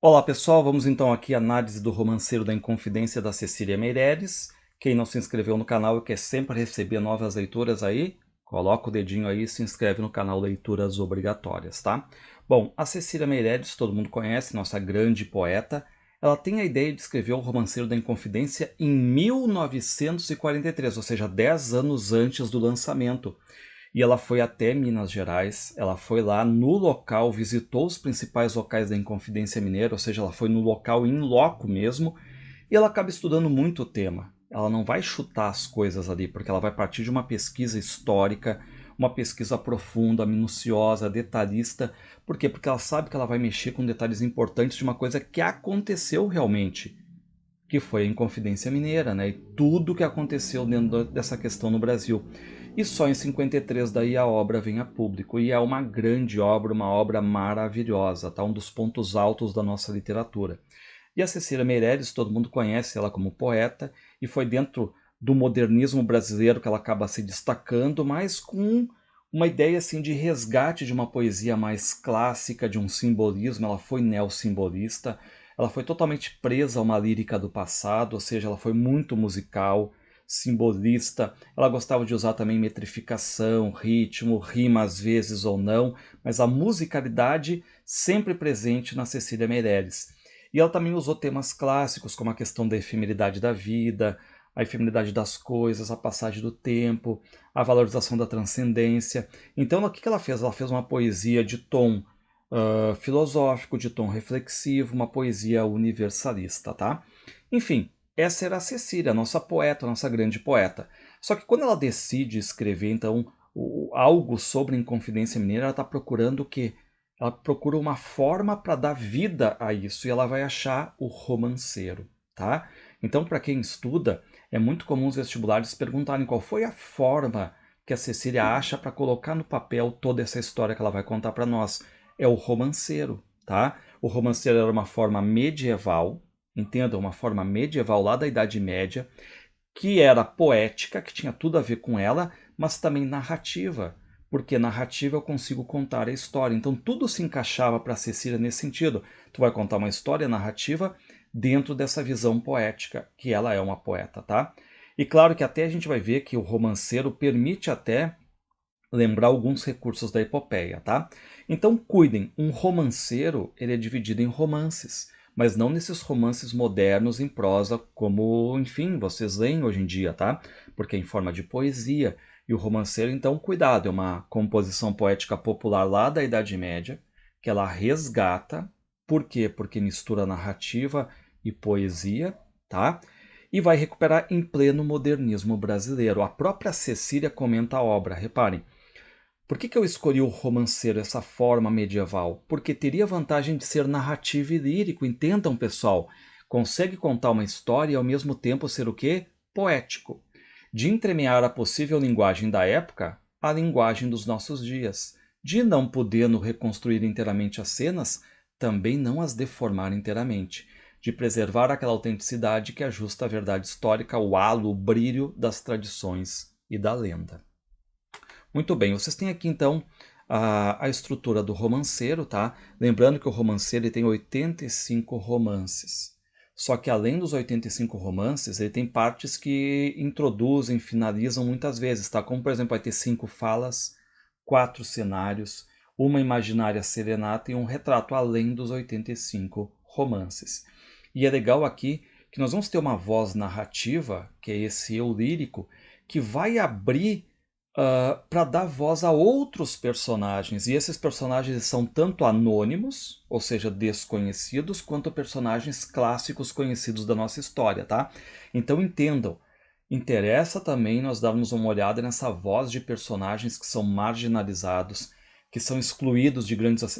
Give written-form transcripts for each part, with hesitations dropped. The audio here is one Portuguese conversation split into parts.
Olá pessoal, vamos então aqui à análise do Romanceiro da Inconfidência da Cecília Meirelles. Quem não se inscreveu no canal e quer sempre receber novas leituras aí, coloca o dedinho aí e se inscreve no canal Leituras Obrigatórias, tá? Bom, a Cecília Meirelles, todo mundo conhece, nossa grande poeta, ela tem a ideia de escrever o Romanceiro da Inconfidência em 1943, ou seja, 10 anos antes do lançamento. E ela foi até Minas Gerais, ela foi lá no local, visitou os principais locais da Inconfidência Mineira, ou seja, ela foi no local in loco mesmo, e ela acaba estudando muito o tema. Ela não vai chutar as coisas ali, porque ela vai partir de uma pesquisa histórica, uma pesquisa profunda, minuciosa, detalhista. Por quê? Porque ela sabe que ela vai mexer com detalhes importantes de uma coisa que aconteceu realmente, que foi a Inconfidência Mineira, né? E tudo que aconteceu dentro dessa questão no Brasil. E só em 53 daí a obra vem a público. E é uma grande obra, uma obra maravilhosa, tá? Um dos pontos altos da nossa literatura. E a Cecília Meirelles, todo mundo conhece ela como poeta, e foi dentro do modernismo brasileiro que ela acaba se destacando, mas com uma ideia assim de resgate de uma poesia mais clássica, de um simbolismo. Ela foi neossimbolista, ela foi totalmente presa a uma lírica do passado, ou seja, ela foi muito musical, simbolista. Ela gostava de usar também metrificação, ritmo, rima às vezes ou não, mas a musicalidade sempre presente na Cecília Meirelles. E ela também usou temas clássicos, como a questão da efemeridade da vida, a efemeridade das coisas, a passagem do tempo, a valorização da transcendência. Então, o que ela fez? Ela fez uma poesia de tom filosófico, de tom reflexivo, uma poesia universalista, tá? Enfim, essa era a Cecília, a nossa poeta, a nossa grande poeta. Só que quando ela decide escrever, então, algo sobre a Inconfidência Mineira, ela está procurando o quê? Ela procura uma forma para dar vida a isso e ela vai achar o romanceiro, tá? Então, para quem estuda, é muito comum os vestibulares perguntarem qual foi a forma que a Cecília acha para colocar no papel toda essa história que ela vai contar para nós. É o romanceiro, tá? O romanceiro era uma forma medieval, entenda, uma forma medieval lá da Idade Média, que era poética, que tinha tudo a ver com ela, mas também narrativa, porque narrativa eu consigo contar a história. Então tudo se encaixava para Cecília nesse sentido. Tu vai contar uma história narrativa dentro dessa visão poética, que ela é uma poeta, tá? E claro que até a gente vai ver que o romanceiro permite até lembrar alguns recursos da epopeia, tá? Então cuidem, um romanceiro ele é dividido em romances, mas não nesses romances modernos em prosa como, enfim, vocês leem hoje em dia, tá? Porque é em forma de poesia. E o romanceiro, então, cuidado, é uma composição poética popular lá da Idade Média, que ela resgata. Por quê? Porque mistura narrativa e poesia, tá? E vai recuperar em pleno modernismo brasileiro. A própria Cecília comenta a obra, reparem. Por que eu escolhi o romanceiro, essa forma medieval? Porque teria a vantagem de ser narrativo e lírico, entendam, pessoal? Consegue contar uma história e ao mesmo tempo ser o quê? Poético. De entremear a possível linguagem da época à linguagem dos nossos dias. De não podendo reconstruir inteiramente as cenas, também não as deformar inteiramente. De preservar aquela autenticidade que ajusta a verdade histórica, o halo, o brilho das tradições e da lenda. Muito bem, vocês têm aqui então a estrutura do romanceiro, tá? Lembrando que o romanceiro ele tem 85 romances. Só que além dos 85 romances, ele tem partes que introduzem, finalizam muitas vezes, tá? Como por exemplo, vai ter 5 falas, 4 cenários, uma imaginária serenata e um retrato, além dos 85 romances. E é legal aqui que nós vamos ter uma voz narrativa, que é esse eu lírico, que vai abrir para dar voz a outros personagens. E esses personagens são tanto anônimos, ou seja, desconhecidos, quanto personagens clássicos conhecidos da nossa história, tá? Então entendam, interessa também nós darmos uma olhada nessa voz de personagens que são marginalizados, que são excluídos de grandes,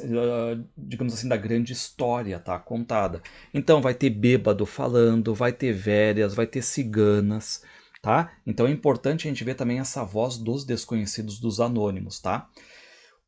digamos assim, da grande história, tá? Contada. Então vai ter bêbado falando, vai ter velhas, vai ter ciganas, tá? Então é importante a gente ver também essa voz dos desconhecidos, dos anônimos, tá?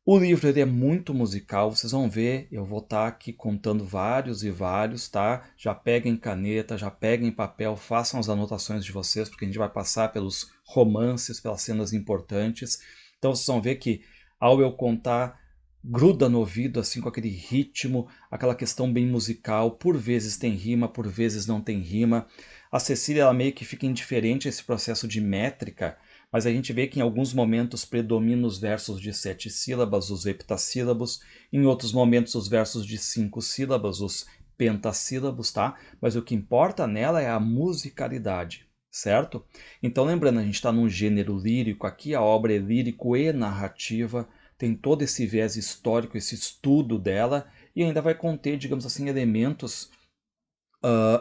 O livro ele é muito musical, vocês vão ver, eu vou estar aqui contando vários e vários, tá? Já peguem caneta, já peguem papel, façam as anotações de vocês, porque a gente vai passar pelos romances, pelas cenas importantes. Então vocês vão ver que ao eu contar gruda no ouvido, assim, com aquele ritmo, aquela questão bem musical, por vezes tem rima, por vezes não tem rima. A Cecília, ela meio que fica indiferente a esse processo de métrica, mas a gente vê que em alguns momentos predominam os versos de 7 sílabas, os heptassílabos, em outros momentos os versos de 5 sílabas, os pentassílabos, tá? Mas o que importa nela é a musicalidade, certo? Então lembrando, a gente está num gênero lírico, aqui a obra é lírico e narrativa, tem todo esse viés histórico, esse estudo dela, e ainda vai conter, digamos assim, elementos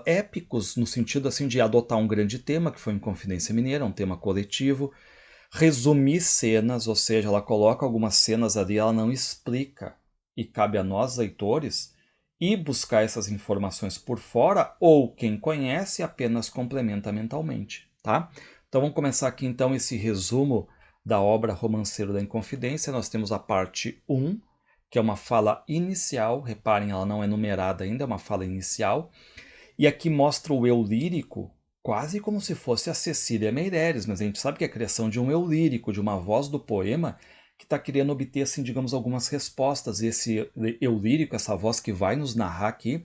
épicos, no sentido assim de adotar um grande tema, que foi Inconfidência Mineira, um tema coletivo, resumir cenas, ou seja, ela coloca algumas cenas ali, ela não explica, e cabe a nós, leitores, ir buscar essas informações por fora, ou quem conhece apenas complementa mentalmente, tá? Então vamos começar aqui então esse resumo da obra Romanceiro da Inconfidência. Nós temos a parte 1, que é uma fala inicial, reparem, ela não é numerada ainda, é uma fala inicial, e aqui mostra o eu lírico quase como se fosse a Cecília Meirelles, mas a gente sabe que é a criação de um eu lírico, de uma voz do poema, que está querendo obter, assim, digamos, algumas respostas. E esse eu lírico, essa voz que vai nos narrar aqui,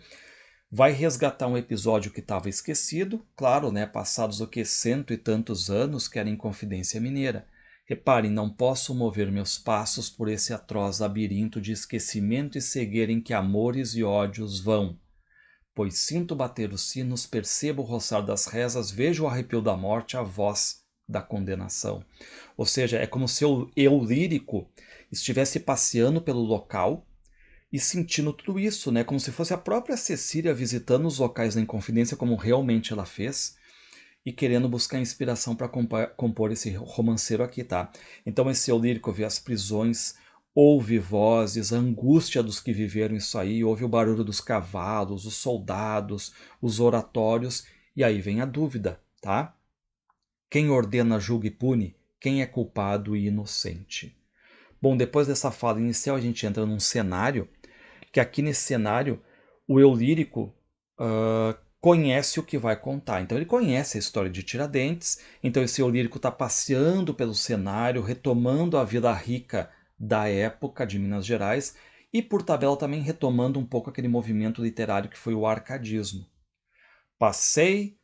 vai resgatar um episódio que estava esquecido, claro, né, passados o que, 100 e tantos anos, que era Inconfidência Mineira. Reparem, não posso mover meus passos por esse atroz labirinto de esquecimento e cegueira em que amores e ódios vão. Pois sinto bater os sinos, percebo o roçar das rezas, vejo o arrepio da morte, a voz da condenação. Ou seja, é como se o eu lírico estivesse passeando pelo local e sentindo tudo isso, né? Como se fosse a própria Cecília visitando os locais da Inconfidência, como realmente ela fez, e querendo buscar inspiração para compor esse romanceiro aqui, tá? Então esse eu lírico vê as prisões, ouve vozes, a angústia dos que viveram isso aí, ouve o barulho dos cavalos, os soldados, os oratórios, e aí vem a dúvida, tá? Quem ordena, julga e pune, quem é culpado e inocente. Bom, depois dessa fala inicial, a gente entra num cenário, que aqui nesse cenário, o eu lírico conhece o que vai contar. Então ele conhece a história de Tiradentes, então esse eu lírico está passeando pelo cenário, retomando a Vila Rica da época de Minas Gerais, e por tabela também retomando um pouco aquele movimento literário que foi o arcadismo. Passei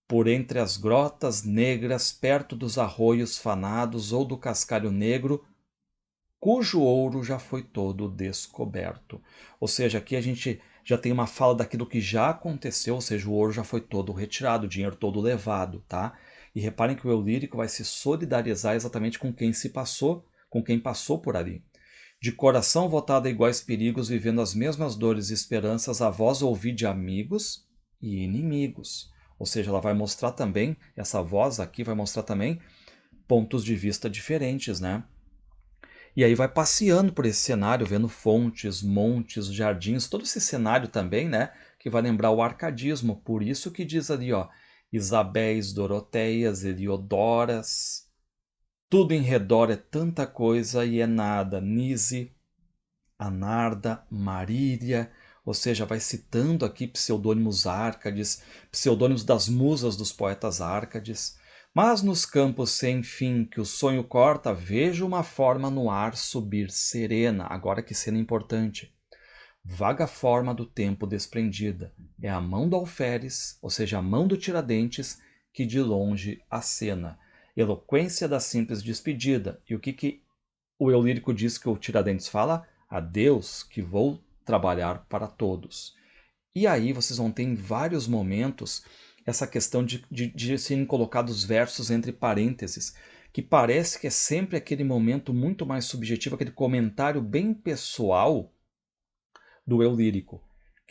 por entre as grotas negras, perto dos arroios fanados ou do cascalho negro, cujo ouro já foi todo descoberto. Ou seja, aqui a gente já tem uma fala daquilo que já aconteceu, ou seja, o ouro já foi todo retirado, o dinheiro todo levado, tá? E reparem que o eu lírico vai se solidarizar exatamente com quem se passou, com quem passou por ali. De coração votado a iguais perigos, vivendo as mesmas dores e esperanças, a voz ouvi de amigos e inimigos. Ou seja, ela vai mostrar também, essa voz aqui vai mostrar também pontos de vista diferentes, né? E aí vai passeando por esse cenário, vendo fontes, montes, jardins, todo esse cenário também, né? Que vai lembrar o arcadismo. Por isso que diz ali, ó, Isabéis, Doroteias, Heliodoras. Tudo em redor é tanta coisa e é nada. Nise, Anarda, Marília, ou seja, vai citando aqui pseudônimos árcades, pseudônimos das musas dos poetas árcades. Mas nos campos sem fim que o sonho corta, vejo uma forma no ar subir serena. Agora que cena importante. Vaga forma do tempo desprendida. É a mão do alferes, ou seja, a mão do Tiradentes, que de longe acena. Eloquência da simples despedida. E o que o eu lírico diz que o Tiradentes fala? Adeus, que vou trabalhar para todos. E aí vocês vão ter em vários momentos essa questão de serem colocados versos entre parênteses, que parece que é sempre aquele momento muito mais subjetivo, aquele comentário bem pessoal do eu lírico. O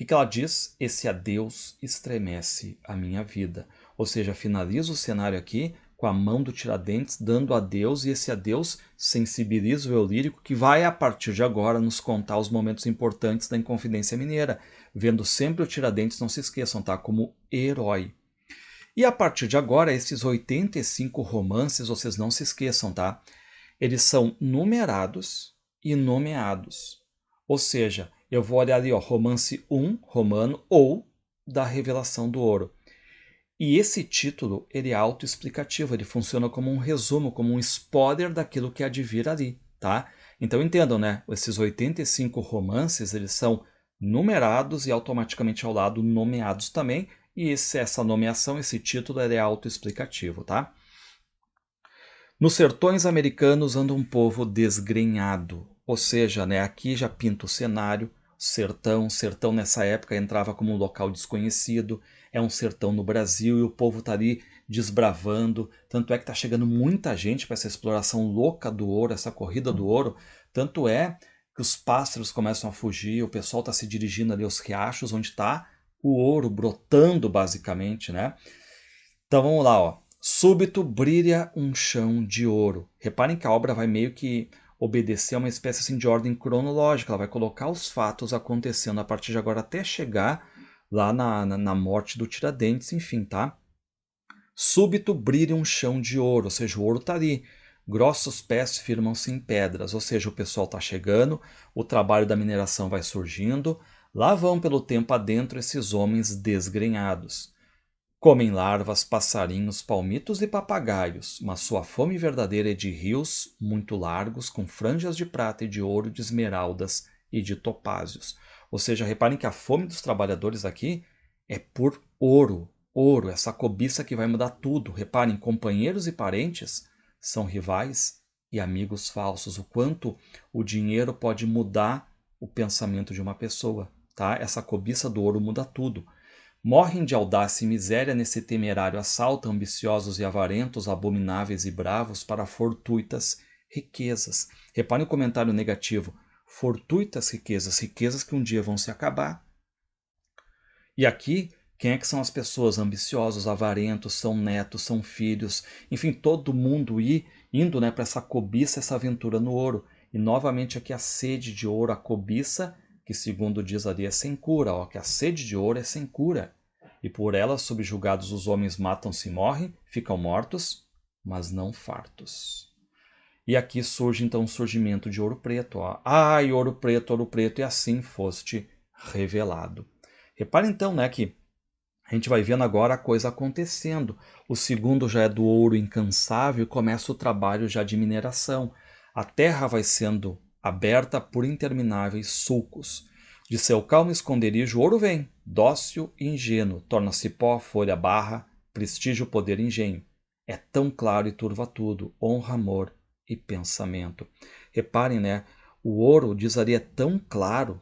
que ela diz? Esse adeus estremece a minha vida. Ou seja, finaliza o cenário aqui com a mão do Tiradentes dando adeus, e esse adeus sensibiliza o eu lírico, que vai, a partir de agora, nos contar os momentos importantes da Inconfidência Mineira, vendo sempre o Tiradentes, não se esqueçam, tá? Como herói. E a partir de agora, esses 85 romances, vocês não se esqueçam, tá? Eles são numerados e nomeados. Ou seja, eu vou olhar ali, ó, romance 1, romano, ou da Revelação do Ouro. E esse título, ele é autoexplicativo, ele funciona como um resumo, como um spoiler daquilo que há de vir ali, tá? Então entendam, né? Esses 85 romances, eles são numerados e automaticamente ao lado nomeados também, e essa nomeação, esse título, é autoexplicativo, tá? Nos sertões americanos anda um povo desgrenhado, ou seja, né, aqui já pinta o cenário, sertão nessa época entrava como um local desconhecido, é um sertão no Brasil e o povo está ali desbravando, tanto é que está chegando muita gente para essa exploração louca do ouro, essa corrida do ouro, tanto é que os pássaros começam a fugir, o pessoal está se dirigindo ali aos riachos onde está o ouro brotando basicamente, né? Então vamos lá, ó. Súbito brilha um chão de ouro. Reparem que a obra vai meio que obedecer a uma espécie assim, de ordem cronológica. Ela vai colocar os fatos acontecendo a partir de agora até chegar lá na morte do Tiradentes, enfim, tá? Súbito brilha um chão de ouro, ou seja, o ouro está ali. Grossos pés firmam-se em pedras, ou seja, o pessoal está chegando, o trabalho da mineração vai surgindo. Lá vão pelo tempo adentro esses homens desgrenhados. Comem larvas, passarinhos, palmitos e papagaios, mas sua fome verdadeira é de rios muito largos, com franjas de prata e de ouro, de esmeraldas e de topázios. Ou seja, reparem que a fome dos trabalhadores aqui é por ouro, ouro, essa cobiça que vai mudar tudo. Reparem, companheiros e parentes são rivais e amigos falsos. O quanto o dinheiro pode mudar o pensamento de uma pessoa, tá? Essa cobiça do ouro muda tudo. Morrem de audácia e miséria nesse temerário assalto, ambiciosos e avarentos, abomináveis e bravos, para fortuitas riquezas. Reparem o comentário negativo. Fortuitas riquezas, riquezas que um dia vão se acabar. E aqui, quem é que são as pessoas ambiciosos, avarentos, são netos, são filhos, enfim, todo mundo indo, né, para essa cobiça, essa aventura no ouro. E novamente aqui a sede de ouro, a cobiça, que segundo diz ali é sem cura, ó, que a sede de ouro é sem cura. E por ela, subjugados, os homens matam-se e morrem, ficam mortos, mas não fartos. E aqui surge então o surgimento de Ouro Preto. Ó. Ai, Ouro Preto, e assim foste revelado. Repare então, né, que a gente vai vendo agora a coisa acontecendo. O segundo já é do ouro incansável e começa o trabalho já de mineração. A terra vai sendo aberta por intermináveis sulcos. De seu calmo esconderijo, o ouro vem, dócil e ingênuo, torna-se pó, folha, barra, prestígio, poder, engenho. É tão claro e turva tudo, honra, amor e pensamento. Reparem, né? O ouro, diz ali, é tão claro,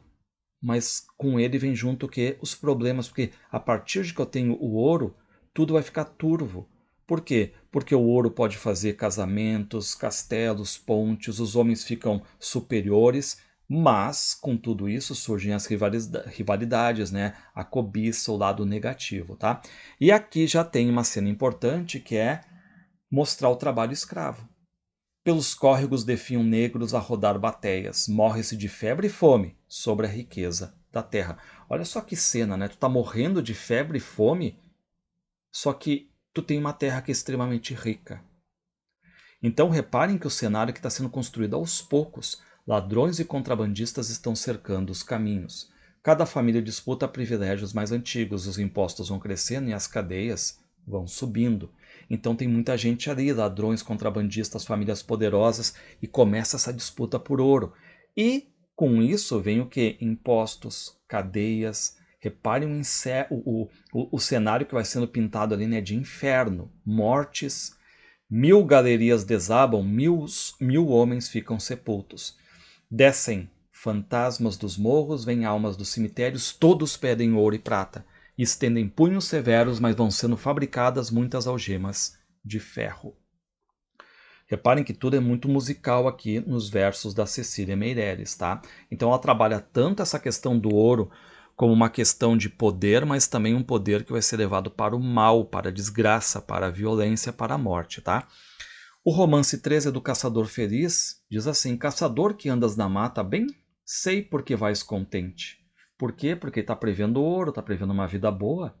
mas com ele vem junto que os problemas, porque a partir de que eu tenho o ouro, tudo vai ficar turvo. Por quê? Porque o ouro pode fazer casamentos, castelos, pontes, os homens ficam superiores, mas com tudo isso surgem as rivalidades, né? A cobiça, o lado negativo, tá? E aqui já tem uma cena importante que é mostrar o trabalho escravo. Pelos córregos definham negros a rodar batéias, morre-se de febre e fome sobre a riqueza da terra. Olha só que cena, né? Tu tá morrendo de febre e fome, só que tu tem uma terra que é extremamente rica. Então reparem que o cenário que está sendo construído aos poucos, ladrões e contrabandistas estão cercando os caminhos. Cada família disputa privilégios mais antigos, os impostos vão crescendo e as cadeias vão subindo. Então tem muita gente ali, ladrões, contrabandistas, famílias poderosas, e começa essa disputa por ouro. E com isso vem o que? Impostos, cadeias. Reparem o cenário que vai sendo pintado ali, né, de inferno, mortes. 1000 galerias desabam, mil homens ficam sepultos. Descem fantasmas dos morros, vêm almas dos cemitérios, todos pedem ouro e prata. Estendem punhos severos, mas vão sendo fabricadas muitas algemas de ferro. Reparem que tudo é muito musical aqui nos versos da Cecília Meirelles, tá? Então ela trabalha tanto essa questão do ouro como uma questão de poder, mas também um poder que vai ser levado para o mal, para a desgraça, para a violência, para a morte, tá? O romance 13 do Caçador Feliz diz assim: Caçador que andas na mata, bem sei por que vais contente. Por quê? Porque está prevendo ouro, está prevendo uma vida boa.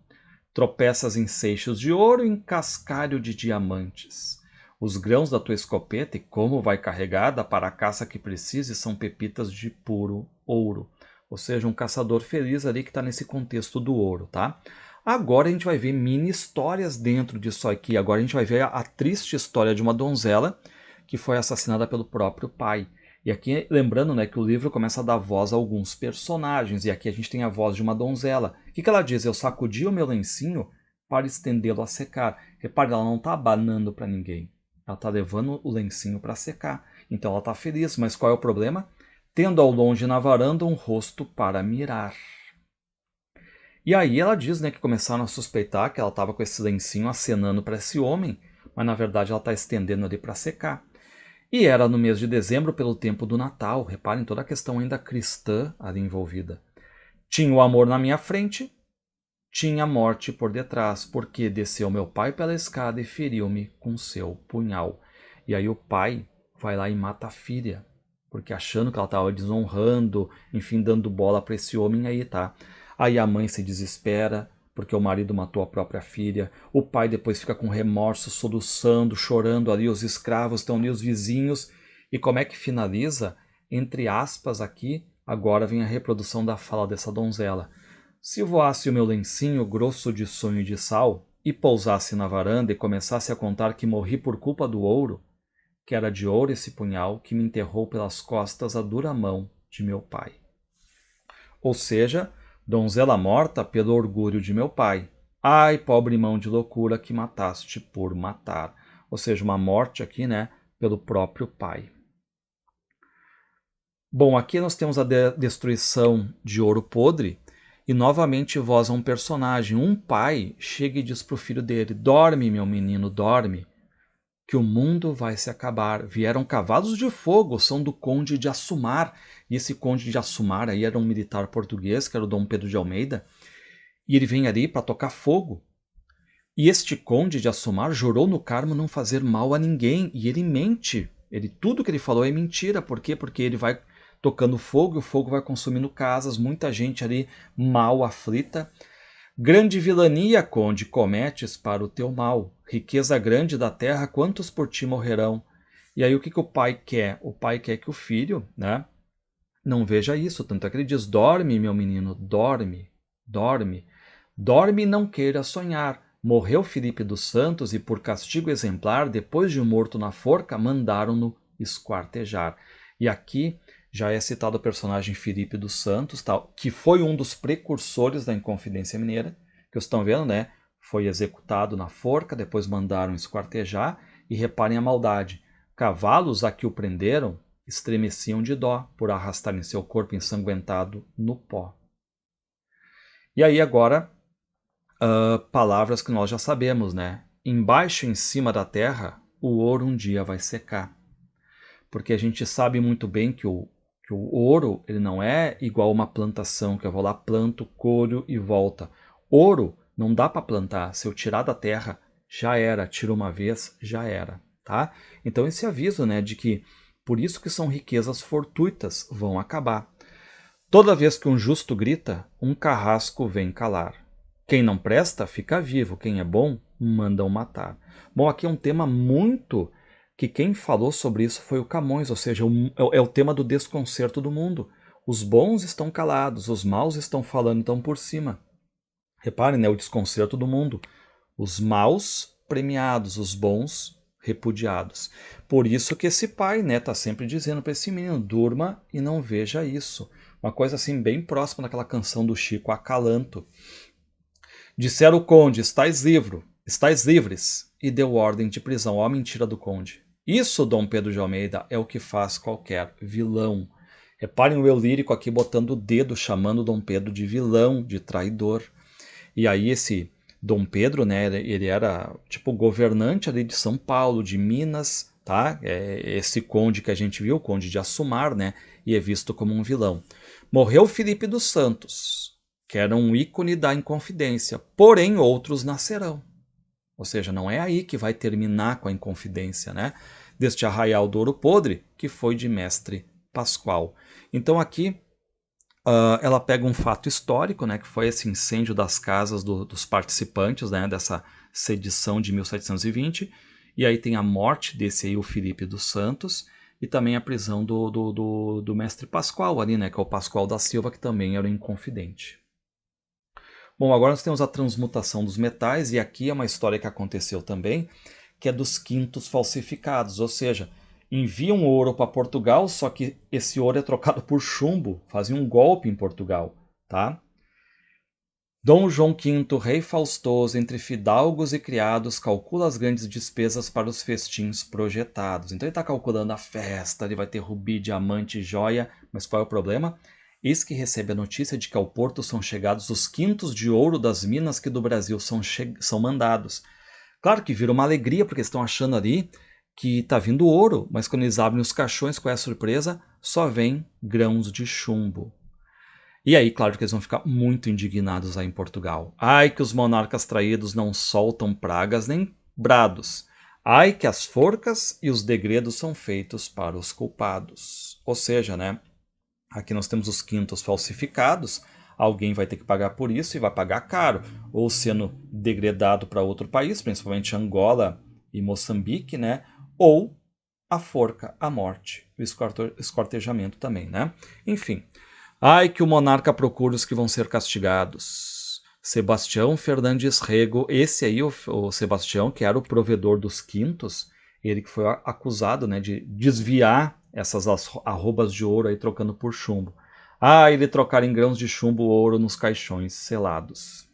Tropeças em seixos de ouro e em cascalho de diamantes. Os grãos da tua escopeta, e como vai carregada para a caça que precise, são pepitas de puro ouro. Ou seja, um caçador feliz ali que está nesse contexto do ouro, tá? Agora a gente vai ver mini histórias dentro disso aqui. Agora a gente vai ver a triste história de uma donzela que foi assassinada pelo próprio pai. E aqui, lembrando, né, que o livro começa a dar voz a alguns personagens, e aqui a gente tem a voz de uma donzela. O que ela diz? Eu sacudi o meu lencinho para estendê-lo a secar. Repare, ela não está abanando para ninguém. Ela está levando o lencinho para secar. Então ela está feliz, mas qual é o problema? Tendo ao longe na varanda um rosto para mirar. E aí ela diz, né, que começaram a suspeitar que ela estava com esse lencinho acenando para esse homem, mas na verdade ela está estendendo ali para secar. E era no mês de dezembro, pelo tempo do Natal. Reparem toda a questão ainda cristã ali envolvida. Tinha o amor na minha frente, tinha a morte por detrás, porque desceu meu pai pela escada e feriu-me com seu punhal. E aí o pai vai lá e mata a filha, porque achando que ela estava desonrando, enfim, dando bola para esse homem aí, tá? Aí a mãe se desespera, porque o marido matou a própria filha. O pai depois fica com remorso, soluçando, chorando ali. Os escravos estão ali, os vizinhos. E como é que finaliza? Entre aspas aqui, agora vem a reprodução da fala dessa donzela. Se voasse o meu lencinho grosso de sonho e de sal, e pousasse na varanda e começasse a contar que morri por culpa do ouro, que era de ouro esse punhal que me enterrou pelas costas a dura mão de meu pai. Ou seja, donzela morta pelo orgulho de meu pai. Ai, pobre mão de loucura que mataste por matar. Ou seja, uma morte aqui, né, pelo próprio pai. Bom, aqui nós temos a destruição de Ouro Podre e novamente voz a um personagem. Um pai chega e diz para o filho dele: dorme, meu menino, dorme, que o mundo vai se acabar. Vieram cavalos de fogo, são do conde de Assumar. E esse conde de Assumar aí era um militar português, que era o Dom Pedro de Almeida. E ele vem ali para tocar fogo. E este conde de Assumar jurou no Carmo não fazer mal a ninguém. E ele mente. Tudo que ele falou é mentira. Por quê? Porque ele vai tocando fogo e o fogo vai consumindo casas. Muita gente ali mal aflita. Grande vilania, conde, cometes para o teu mal. Riqueza grande da terra, quantos por ti morrerão? E aí o que o pai quer? O pai quer que o filho, né, não veja isso. Tanto é que ele diz: dorme, meu menino, dorme, dorme. Dorme e não queira sonhar. Morreu Filipe dos Santos e, por castigo exemplar, depois de morto na forca, mandaram-no esquartejar. E aqui já é citado o personagem Filipe dos Santos, tal, que foi um dos precursores da Inconfidência Mineira, que vocês estão vendo, né? Foi executado na forca, depois mandaram esquartejar, e reparem a maldade. Cavalos a que o prenderam estremeciam de dó por arrastarem seu corpo ensanguentado no pó. E aí agora, palavras que nós já sabemos, né? Embaixo e em cima da terra, o ouro um dia vai secar. Porque a gente sabe muito bem que o ouro ele não é igual uma plantação, que eu vou lá, planto, colho e volta. Ouro não dá para plantar. Se eu tirar da terra, já era. Tiro uma vez, já era. Tá? Então esse aviso, né, de que por isso que são riquezas fortuitas, vão acabar. Toda vez que um justo grita, um carrasco vem calar. Quem não presta, fica vivo. Quem é bom, mandam matar. Bom, aqui é um tema muito que quem falou sobre isso foi o Camões, ou seja, é o tema do desconcerto do mundo. Os bons estão calados, os maus estão falando, estão por cima. Reparem, né, o desconcerto do mundo. Os maus premiados, os bons repudiados. Por isso que esse pai, né, tá sempre dizendo para esse menino: durma e não veja isso. Uma coisa assim bem próxima daquela canção do Chico, Acalanto. Disseram o conde: estáis livres, e deu ordem de prisão. Ó, mentira do conde. Isso, Dom Pedro de Almeida, é o que faz qualquer vilão. Reparem o eu lírico aqui botando o dedo, chamando Dom Pedro de vilão, de traidor. E aí esse Dom Pedro, né, ele era tipo governante ali de São Paulo, de Minas, tá? Esse conde que a gente viu, o conde de Assumar, né, e é visto como um vilão. Morreu Filipe dos Santos, que era um ícone da Inconfidência, porém outros nascerão. Ou seja, não é aí que vai terminar com a Inconfidência, né? Deste arraial do Ouro Podre, que foi de Mestre Pascoal. Então aqui ela pega um fato histórico, né, que foi esse incêndio das casas dos participantes, né, dessa sedição de 1720, e aí tem a morte desse aí, o Filipe dos Santos, e também a prisão do mestre Pascoal ali, né, que é o Pascoal da Silva, que também era um inconfidente. Bom, agora nós temos a transmutação dos metais, e aqui é uma história que aconteceu também, que é dos quintos falsificados, ou seja, enviam ouro para Portugal, só que esse ouro é trocado por chumbo, fazem um golpe em Portugal, tá? Dom João V, rei faustoso, entre fidalgos e criados, calcula as grandes despesas para os festins projetados. Então ele está calculando a festa, ele vai ter rubi, diamante, joia, mas qual é o problema? Eis que recebe a notícia de que ao porto são chegados os quintos de ouro das minas que do Brasil são mandados. Claro que vira uma alegria, porque eles estão achando ali que está vindo ouro, mas quando eles abrem os caixões, qual é a surpresa? Só vem grãos de chumbo. E aí, claro que eles vão ficar muito indignados aí em Portugal. Ai que os monarcas traídos não soltam pragas nem brados. Ai que as forcas e os degredos são feitos para os culpados. Ou seja, né? Aqui nós temos os quintos falsificados. Alguém vai ter que pagar por isso e vai pagar caro. Ou sendo degradado para outro país, principalmente Angola e Moçambique, né? Ou a forca, a morte, o esquartejamento também, né? Enfim. Ai que o monarca procura os que vão ser castigados. Sebastião Fernandes Rego, esse aí, o Sebastião, que era o provedor dos quintos, ele que foi acusado, né, de desviar essas arrobas de ouro aí trocando por chumbo. Ah, ele trocar em grãos de chumbo ouro nos caixões selados.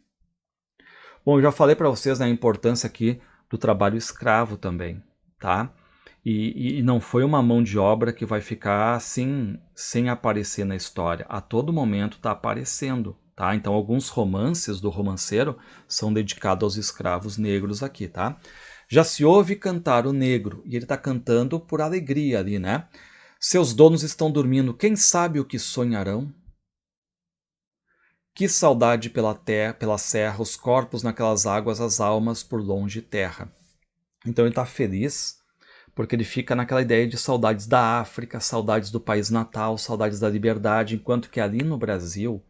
Bom, eu já falei para vocês, né, a importância aqui do trabalho escravo também, tá? E não foi uma mão de obra que vai ficar assim, sem aparecer na história. A todo momento está aparecendo, tá? Então, alguns romances do romanceiro são dedicados aos escravos negros aqui, tá? Já se ouve cantar o negro, e ele está cantando por alegria ali, né? Seus donos estão dormindo, quem sabe o que sonharão? Que saudade pela serra, os corpos naquelas águas, as almas por longe terra. Então ele está feliz porque ele fica naquela ideia de saudades da África, saudades do país natal, saudades da liberdade, enquanto que ali no Brasil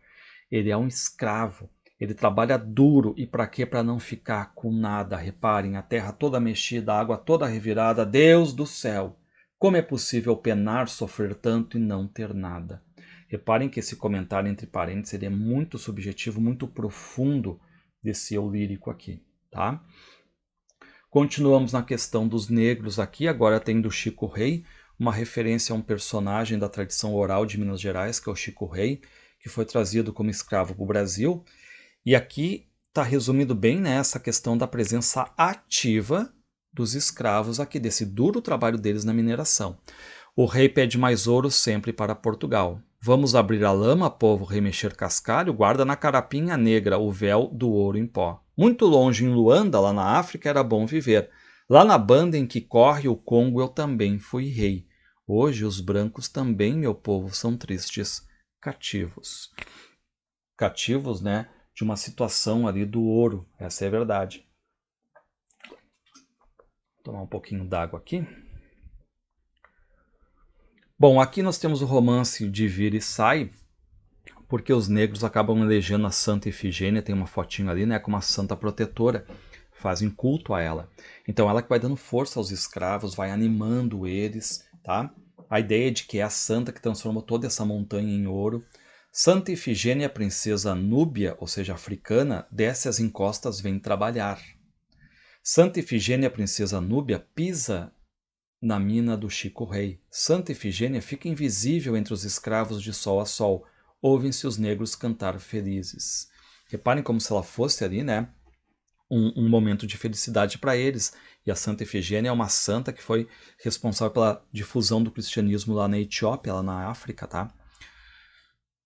ele é um escravo. Ele trabalha duro e para quê? Para não ficar com nada. Reparem, a terra toda mexida, a água toda revirada. Deus do céu! Como é possível penar, sofrer tanto e não ter nada? Reparem que esse comentário entre parênteses ele é muito subjetivo, muito profundo desse eu lírico aqui, tá? Continuamos na questão dos negros aqui, agora tem do Chico Rei, uma referência a um personagem da tradição oral de Minas Gerais, que é o Chico Rei, que foi trazido como escravo para o Brasil. E aqui está resumido bem nessa questão da presença ativa dos escravos aqui, desse duro trabalho deles na mineração. O rei pede mais ouro sempre para Portugal. Vamos abrir a lama, povo, remexer cascalho, guarda na carapinha negra o véu do ouro em pó. Muito longe em Luanda, lá na África, era bom viver. Lá na banda em que corre o Congo eu também fui rei. Hoje os brancos também, meu povo, são tristes cativos. Cativos, né, de uma situação ali do ouro, essa é a verdade. Vou tomar um pouquinho d'água aqui. Bom, aqui nós temos o romance de Vira e Sai, porque os negros acabam elegendo a Santa Efigênia, tem uma fotinho ali, né, como a santa protetora, fazem culto a ela. Então ela que vai dando força aos escravos, vai animando eles, tá? A ideia de que é a santa que transformou toda essa montanha em ouro. Santa Efigênia, princesa núbia, ou seja, africana, desce as encostas, vem trabalhar. Santa Efigênia, princesa núbia, pisa na mina do Chico Rei. Santa Efigênia fica invisível entre os escravos de sol a sol. Ouvem-se os negros cantar felizes. Reparem como se ela fosse ali, né? Um momento de felicidade para eles. E a Santa Efigênia é uma santa que foi responsável pela difusão do cristianismo lá na Etiópia, lá na África, tá?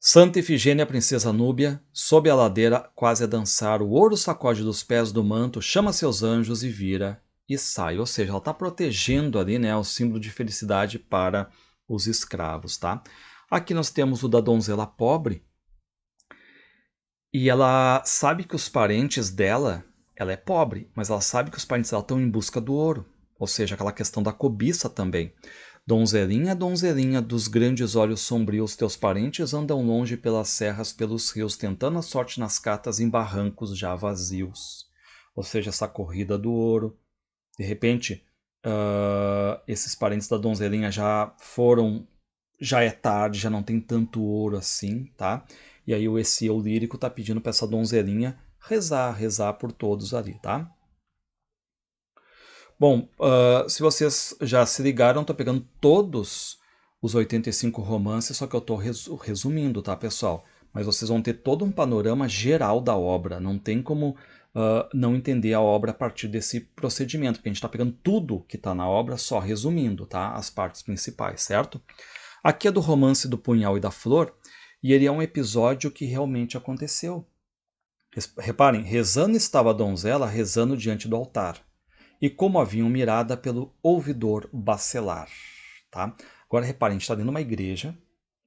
Santa Efigênia, princesa núbia, sob a ladeira, quase a dançar, o ouro sacode dos pés do manto, chama seus anjos e vira e sai. Ou seja, ela está protegendo ali, né, o símbolo de felicidade para os escravos, tá? Aqui nós temos o da donzela pobre, e ela sabe que os parentes dela, ela é pobre, mas ela sabe que os parentes dela estão em busca do ouro. Ou seja, aquela questão da cobiça também. Donzelinha, donzelinha, dos grandes olhos sombrios, teus parentes andam longe pelas serras, pelos rios, tentando a sorte nas catas em barrancos já vazios. Ou seja, essa corrida do ouro. De repente, esses parentes da donzelinha já foram, já é tarde, já não tem tanto ouro assim, tá? E aí esse eu lírico tá pedindo para essa donzelinha rezar por todos ali, tá? Bom, se vocês já se ligaram, estou pegando todos os 85 romances, só que eu estou resumindo, tá, pessoal? Mas vocês vão ter todo um panorama geral da obra. Não tem como não entender a obra a partir desse procedimento, porque a gente está pegando tudo que está na obra, só resumindo, tá? As partes principais, certo? Aqui é do romance do Punhal e da Flor, e ele é um episódio que realmente aconteceu. Reparem, rezando estava a donzela, rezando diante do altar e como haviam mirada pelo ouvidor bacelar. Tá? Agora reparem, a gente está dentro de uma igreja,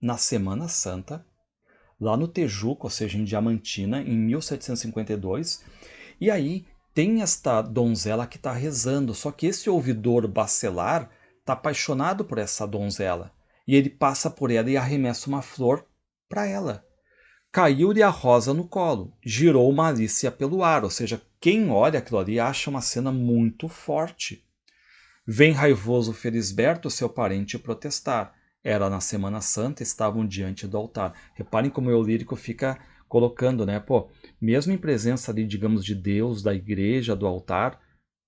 na Semana Santa, lá no Tejuco, ou seja, em Diamantina, em 1752, e aí tem esta donzela que está rezando, só que esse ouvidor bacelar está apaixonado por essa donzela, e ele passa por ela e arremessa uma flor para ela. Caiu-lhe a rosa no colo, girou malícia pelo ar, ou seja, quem olha aquilo ali acha uma cena muito forte. Vem raivoso Felisberto, seu parente, protestar. Era na Semana Santa, estavam diante do altar. Reparem como o eu lírico fica colocando, né? Pô, mesmo em presença ali, digamos, de Deus, da igreja, do altar,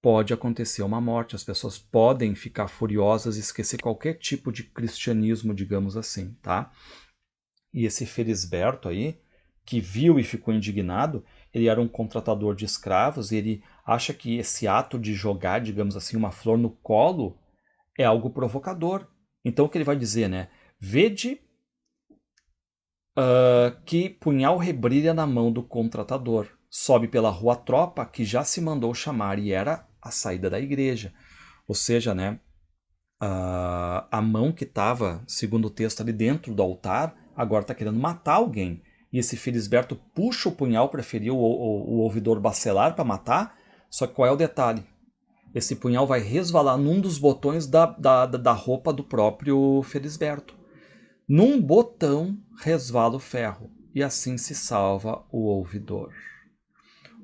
pode acontecer uma morte. As pessoas podem ficar furiosas e esquecer qualquer tipo de cristianismo, digamos assim, tá? E esse Felisberto aí, que viu e ficou indignado, ele era um contratador de escravos e ele acha que esse ato de jogar, digamos assim, uma flor no colo é algo provocador. Então o que ele vai dizer, né? Vede que punhal rebrilha na mão do contratador. Sobe pela rua a tropa que já se mandou chamar e era a saída da igreja. Ou seja, né? A mão que estava, segundo o texto, ali dentro do altar, agora está querendo matar alguém. E esse Felisberto puxa o punhal para ferir o ouvidor bacelar para matar. Só que qual é o detalhe? Esse punhal vai resvalar num dos botões da roupa do próprio Felisberto. Num botão resvala o ferro. E assim se salva o ouvidor.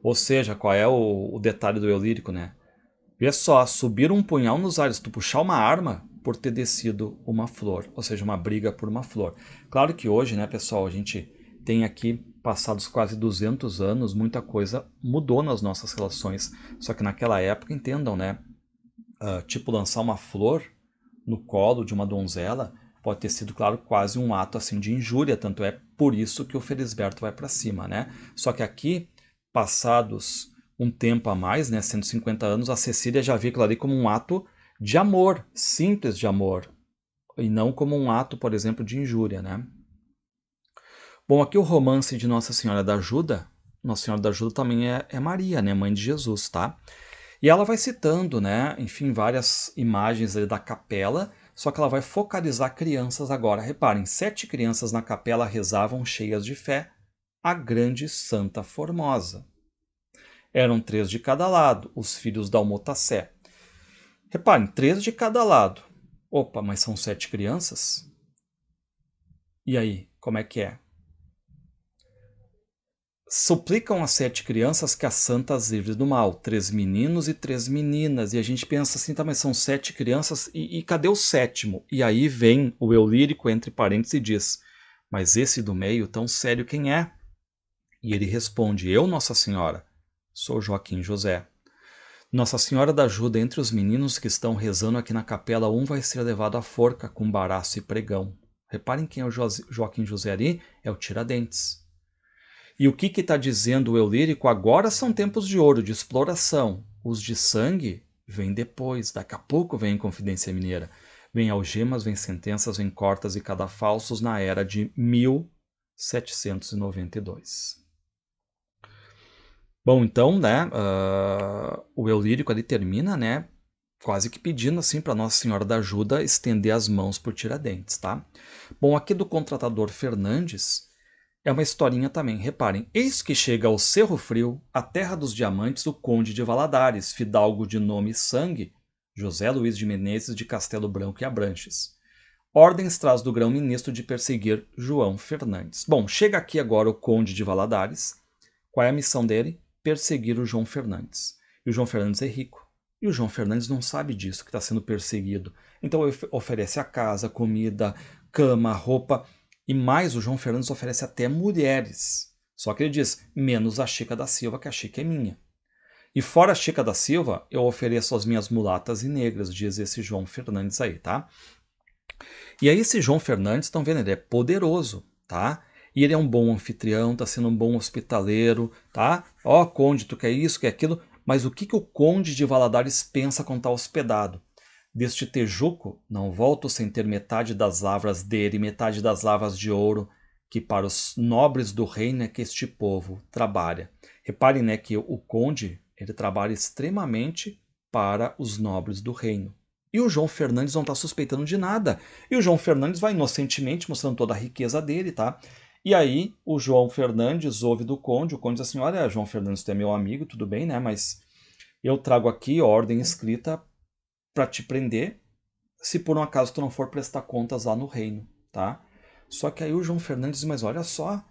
Ou seja, qual é o detalhe do eu lírico, né? Vê só, subir um punhal nos ares, tu puxar uma arma por ter descido uma flor, ou seja, uma briga por uma flor. Claro que hoje, né, pessoal, a gente tem aqui, passados quase 200 anos, muita coisa mudou nas nossas relações. Só que naquela época, entendam, né, tipo lançar uma flor no colo de uma donzela pode ter sido, claro, quase um ato assim de injúria, tanto é por isso que o Felisberto vai para cima, né? Só que aqui, passados um tempo a mais, né, 150 anos, a Cecília já vê aquilo ali como um ato de amor, simples de amor, e não como um ato, por exemplo, de injúria, né? Bom, aqui o romance de Nossa Senhora da Ajuda, Nossa Senhora da Ajuda também é Maria, né, mãe de Jesus, tá? E ela vai citando, né, enfim, várias imagens ali da capela, só que ela vai focalizar crianças agora. Reparem, 7 crianças na capela rezavam cheias de fé a grande Santa Formosa. Eram 3 de cada lado, os filhos da Almotacé. Reparem, 3 de cada lado. Opa, mas são 7 crianças? E aí, como é que é? Suplicam as 7 crianças que a santa as livre do mal, 3 meninos e 3 meninas. E a gente pensa assim, tá, mas são 7 crianças e cadê o sétimo? E aí vem o eu lírico entre parênteses e diz, mas esse do meio, tão sério quem é? E ele responde, eu, Nossa Senhora, sou Joaquim José. Nossa Senhora da Ajuda, entre os meninos que estão rezando aqui na capela, um vai ser levado à forca com baraço e pregão. Reparem quem é o Joaquim José ali, é o Tiradentes. E o que está dizendo o eu lírico? Agora são tempos de ouro, de exploração. Os de sangue vêm depois, daqui a pouco vem Confidência Mineira. Vem algemas, vem sentenças, vem cortas e cadafalsos na era de 1792. Bom, então, né, o eu lírico ali termina, né, quase que pedindo assim para Nossa Senhora da Ajuda estender as mãos por Tiradentes, tá? Bom, aqui do contratador Fernandes, é uma historinha também. Reparem, eis que chega ao Cerro Frio, a terra dos diamantes, o conde de Valadares, fidalgo de nome e sangue, José Luiz de Menezes de Castelo Branco e Abranches. Ordens traz do grão-ministro de perseguir João Fernandes. Bom, chega aqui agora o conde de Valadares. Qual é a missão dele? Perseguir o João Fernandes. E o João Fernandes é rico. E o João Fernandes não sabe disso, que está sendo perseguido. Então ele oferece a casa, comida, cama, roupa. E mais, o João Fernandes oferece até mulheres. Só que ele diz, menos a Chica da Silva, que a Chica é minha. E fora a Chica da Silva, eu ofereço as minhas mulatas e negras, diz esse João Fernandes aí, tá? E aí esse João Fernandes, estão vendo, ele é poderoso, tá? E ele é um bom anfitrião, tá sendo um bom hospitaleiro, tá? Ó, conde, tu quer isso, quer aquilo, mas o que que o conde de Valadares pensa quando tá hospedado? Deste Tejuco não volto sem ter metade das lavras dele, metade das lavras de ouro, que para os nobres do reino é que este povo trabalha. Reparem, né, que o conde, ele trabalha extremamente para os nobres do reino. E o João Fernandes não está suspeitando de nada. E o João Fernandes vai inocentemente mostrando toda a riqueza dele, tá? E aí o João Fernandes ouve do conde, o conde diz assim, olha, João Fernandes, tu é meu amigo, tudo bem, né? Mas eu trago aqui ordem escrita para te prender se por um acaso tu não for prestar contas lá no reino, tá? Só que aí o João Fernandes diz, mas olha só,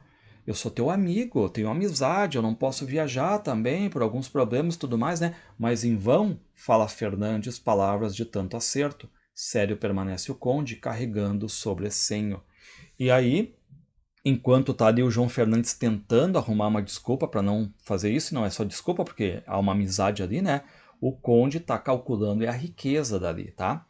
eu sou teu amigo, eu tenho amizade, eu não posso viajar também por alguns problemas e tudo mais, né? Mas em vão, fala Fernandes, palavras de tanto acerto. Sério permanece o conde, carregando o sobressenho. E aí, enquanto tá ali o João Fernandes tentando arrumar uma desculpa para não fazer isso, não é só desculpa, porque há uma amizade ali, né? O conde tá calculando a riqueza dali, tá?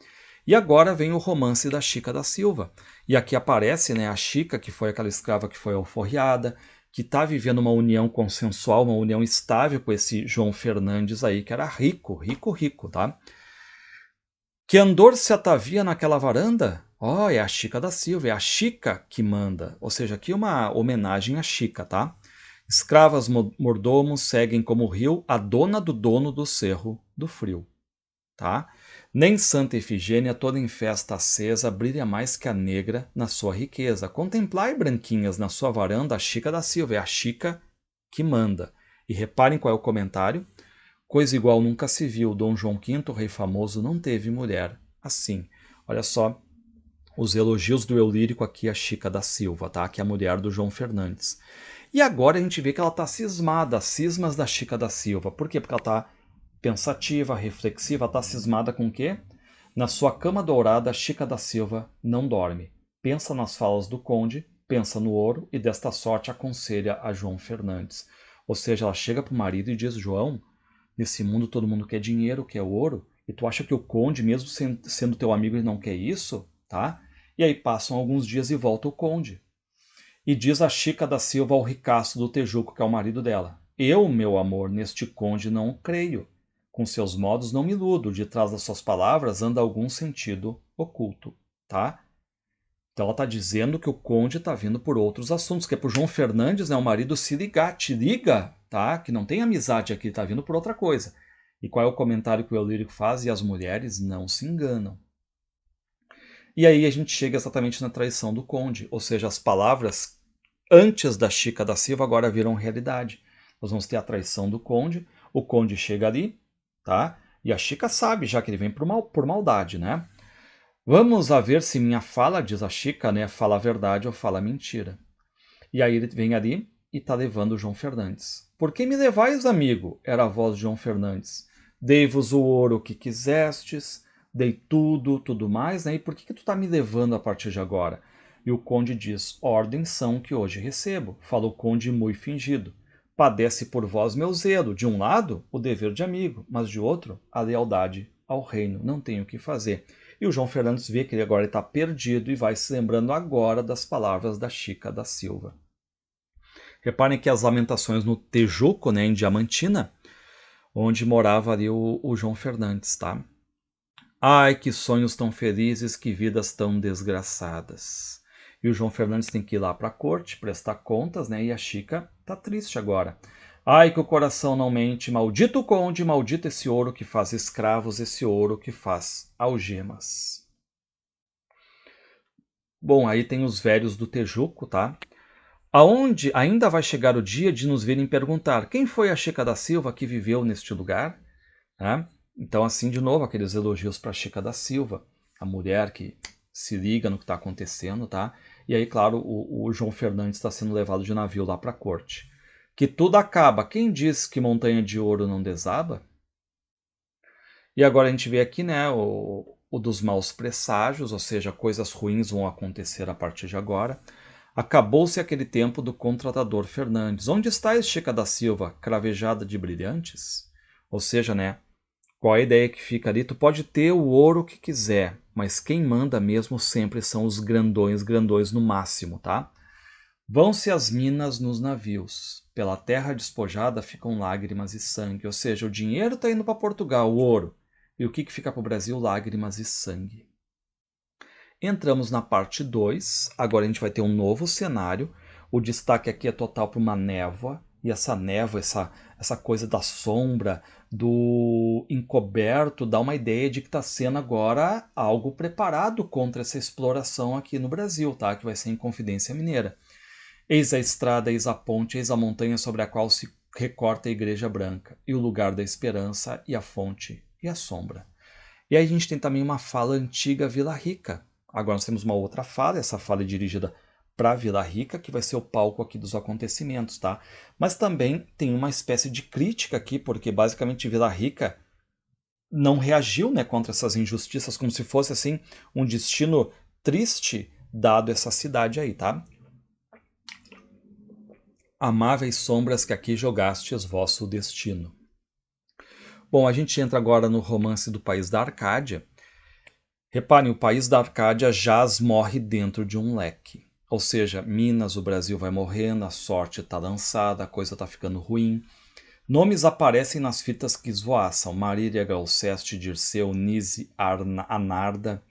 E agora vem o romance da Chica da Silva. E aqui aparece, né, a Chica, que foi aquela escrava que foi alforriada, que está vivendo uma união consensual, uma união estável com esse João Fernandes aí, que era rico, rico, rico, tá? Que andor se atavia naquela varanda? Ó, é a Chica da Silva, é a Chica que manda. Ou seja, aqui uma homenagem à Chica, tá? Escravas mordomos seguem como rio a dona do dono do cerro do frio, tá? Nem Santa Efigênia, toda em festa acesa, brilha mais que a negra na sua riqueza. Contemplai, branquinhas, na sua varanda, a Chica da Silva, é a Chica que manda. E reparem qual é o comentário. Coisa igual nunca se viu, Dom João V, rei famoso, não teve mulher assim. Olha só os elogios do eu lírico aqui a Chica da Silva, tá? Que é a mulher do João Fernandes. E agora a gente vê que ela está cismada, as cismas da Chica da Silva. Por quê? Porque ela está pensativa, reflexiva, está cismada com o quê? Na sua cama dourada, Chica da Silva não dorme. Pensa nas falas do conde, pensa no ouro e desta sorte aconselha a João Fernandes. Ou seja, ela chega para o marido e diz, João, nesse mundo todo mundo quer dinheiro, quer ouro, e tu acha que o conde, mesmo sendo teu amigo, ele não quer isso? Tá? E aí passam alguns dias e volta o conde. E diz a Chica da Silva ao ricaço do Tejuco, que é o marido dela, eu, meu amor, neste conde não creio. Com seus modos não me iludo, de trás das suas palavras anda algum sentido oculto, tá? Então ela está dizendo que o conde está vindo por outros assuntos, que é por João Fernandes, né, o marido se ligar, te liga, tá? Que não tem amizade aqui, está vindo por outra coisa. E qual é o comentário que o Eulírico faz? E as mulheres não se enganam. E aí a gente chega exatamente na traição do conde, ou seja, as palavras antes da Chica da Silva agora viram realidade. Nós vamos ter a traição do conde, o conde chega ali, tá? E a Chica sabe já que ele vem por maldade, né? Vamos a ver se minha fala, diz a Chica, né, fala a verdade ou fala a mentira. E aí ele vem ali e está levando o João Fernandes. Por que me levais, amigo? Era a voz de João Fernandes. Dei-vos o ouro que quisestes, dei tudo, tudo mais, né? E por que tu está me levando a partir de agora? E o conde diz, ordens são que hoje recebo. Fala o conde muito fingido. Padece por vós meu zelo. De um lado, o dever de amigo, mas de outro, a lealdade ao reino. Não tenho o que fazer. E o João Fernandes vê que ele agora está perdido e vai se lembrando agora das palavras da Chica da Silva. Reparem que as lamentações no Tejuco, né, em Diamantina, onde morava ali o João Fernandes, tá? Ai, que sonhos tão felizes, que vidas tão desgraçadas. E o João Fernandes tem que ir lá para a corte, prestar contas, né? E a Chica tá triste agora. Ai, que o coração não mente, maldito o conde, maldito esse ouro que faz escravos, esse ouro que faz algemas. Bom, aí tem os velhos do Tejuco, tá? Aonde ainda vai chegar o dia de nos virem perguntar quem foi a Chica da Silva que viveu neste lugar? Né? Então, assim, de novo, aqueles elogios para a Chica da Silva, a mulher que se liga no que está acontecendo, tá? E aí, claro, o João Fernandes está sendo levado de navio lá para a corte. Que tudo acaba. Quem diz que montanha de ouro não desaba? E agora a gente vê aqui, né, o dos maus presságios, ou seja, coisas ruins vão acontecer a partir de agora. Acabou-se aquele tempo do contratador Fernandes. Onde está Chica da Silva, cravejada de brilhantes? Ou seja, né, qual a ideia que fica ali? Tu pode ter o ouro que quiser, mas quem manda mesmo sempre são os grandões, grandões no máximo, tá? Vão-se as minas nos navios, pela terra despojada ficam lágrimas e sangue. Ou seja, o dinheiro está indo para Portugal, o ouro. E o que fica para o Brasil? Lágrimas e sangue. Entramos na parte 2, agora a gente vai ter um novo cenário. O destaque aqui é total para uma névoa, e essa névoa, essa coisa da sombra, do encoberto, dá uma ideia de que está sendo agora algo preparado contra essa exploração aqui no Brasil, tá? Que vai ser em Confidência Mineira. Eis a estrada, eis a ponte, eis a montanha sobre a qual se recorta a igreja branca, e o lugar da esperança, e a fonte, e a sombra. E aí a gente tem também uma fala antiga Vila Rica. Agora nós temos uma outra fala, essa fala é dirigida para Vila Rica, que vai ser o palco aqui dos acontecimentos, tá? Mas também tem uma espécie de crítica aqui, porque basicamente Vila Rica não reagiu, né, contra essas injustiças, como se fosse assim um destino triste dado essa cidade aí, tá? Amáveis sombras que aqui jogastes vosso destino. Bom, a gente entra agora no romance do País da Arcádia. Reparem, o País da Arcádia jaz morre dentro de um leque. Ou seja, Minas, o Brasil vai morrendo, a sorte está lançada, a coisa está ficando ruim. Nomes aparecem nas fitas que esvoaçam. Marília, Galceste, Dirceu, Nise, Anarda.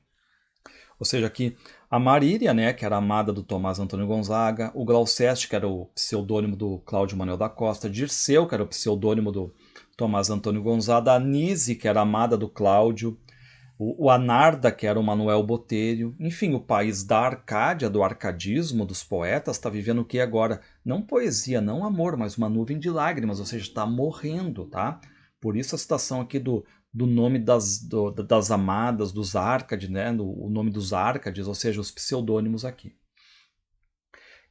Ou seja, aqui a Marília, né, que era amada do Tomás Antônio Gonzaga, o Glouceste, que era o pseudônimo do Cláudio Manuel da Costa, Dirceu, que era o pseudônimo do Tomás Antônio Gonzaga, a Nise, que era amada do Cláudio, o Anarda, que era o Manuel Botelho. Enfim, o país da Arcádia, do arcadismo, dos poetas, está vivendo o que agora? Não poesia, não amor, mas uma nuvem de lágrimas, ou seja, está morrendo, tá? Por isso a citação aqui do nome das amadas, dos Árcades, né? O nome dos Árcades, ou seja, os pseudônimos aqui.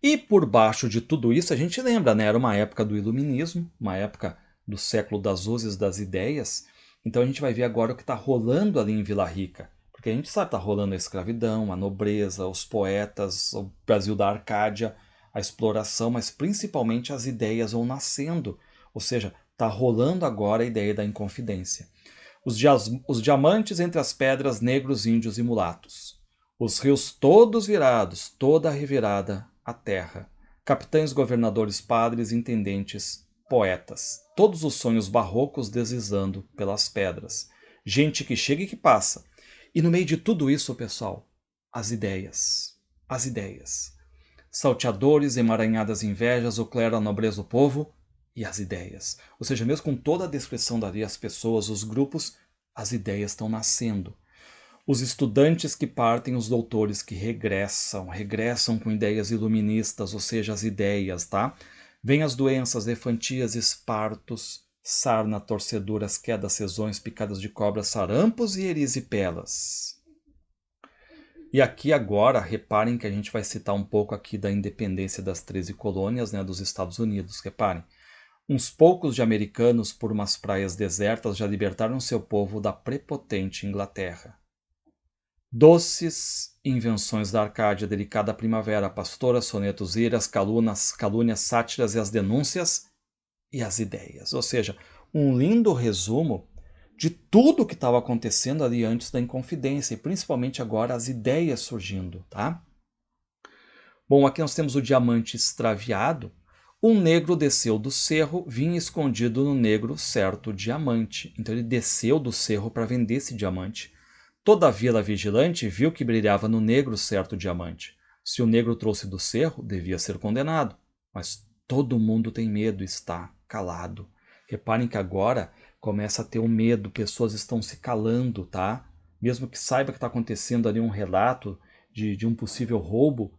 E por baixo de tudo isso, a gente lembra, né? Era uma época do Iluminismo, uma época do século das luzes das ideias. Então a gente vai ver agora o que está rolando ali em Vila Rica. Porque a gente sabe que está rolando a escravidão, a nobreza, os poetas, o Brasil da Arcádia, a exploração, mas principalmente as ideias vão nascendo. Ou seja, está rolando agora a ideia da Inconfidência. Os diamantes entre as pedras, negros, índios e mulatos. Os rios todos virados, toda revirada a terra. Capitães, governadores, padres, intendentes, poetas. Todos os sonhos barrocos deslizando pelas pedras. Gente que chega e que passa. E no meio de tudo isso, pessoal, as ideias. As ideias. Salteadores, emaranhadas invejas, o clero, a nobreza, o povo e as ideias. Ou seja, mesmo com toda a descrição dali, as pessoas, os grupos, as ideias estão nascendo. Os estudantes que partem, os doutores que regressam com ideias iluministas, ou seja, as ideias, tá? Vêm as doenças, elefantias, espartos, sarna, torceduras, quedas, sezões, picadas de cobras, sarampos e erisipelas. E aqui agora, reparem que a gente vai citar um pouco aqui da independência das 13 colônias, né, dos Estados Unidos, reparem. Uns poucos de americanos, por umas praias desertas, já libertaram seu povo da prepotente Inglaterra. Doces invenções da Arcádia, delicada primavera, pastoras, sonetos, iras, calúnias, sátiras e as denúncias e as ideias. Ou seja, um lindo resumo de tudo que estava acontecendo ali antes da Inconfidência, e principalmente agora as ideias surgindo, tá? Bom, aqui nós temos o diamante extraviado. Um negro desceu do cerro, vinha escondido no negro certo diamante. Então ele desceu do cerro para vender esse diamante. Toda a vila vigilante viu que brilhava no negro certo diamante. Se o negro trouxe do cerro, devia ser condenado. Mas todo mundo tem medo e está calado. Reparem que agora começa a ter um medo, pessoas estão se calando, tá? Mesmo que saiba que está acontecendo ali um relato de um possível roubo,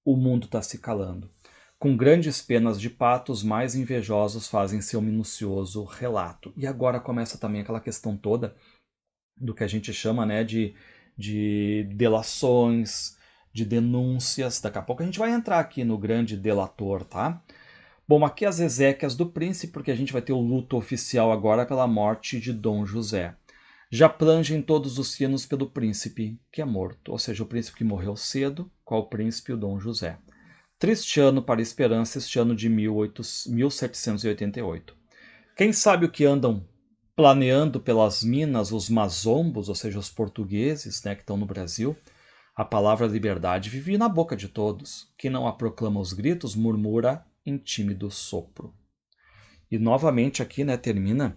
o mundo está se calando. Com grandes penas de pato, os mais invejosos fazem seu minucioso relato. E agora começa também aquela questão toda do que a gente chama, né, de delações, de denúncias. Daqui a pouco a gente vai entrar aqui no grande delator, tá? Bom, aqui as exéquias do príncipe, porque a gente vai ter o luto oficial agora pela morte de Dom José. Já plangem todos os sinos pelo príncipe que é morto, ou seja, o príncipe que morreu cedo, qual o príncipe, o Dom José. Triste ano para a esperança, este ano de 1788. Quem sabe o que andam planeando pelas minas os mazombos, ou seja, os portugueses, né, que estão no Brasil, a palavra liberdade vivia na boca de todos. Quem não a proclama aos gritos murmura em tímido sopro. E novamente aqui, né, termina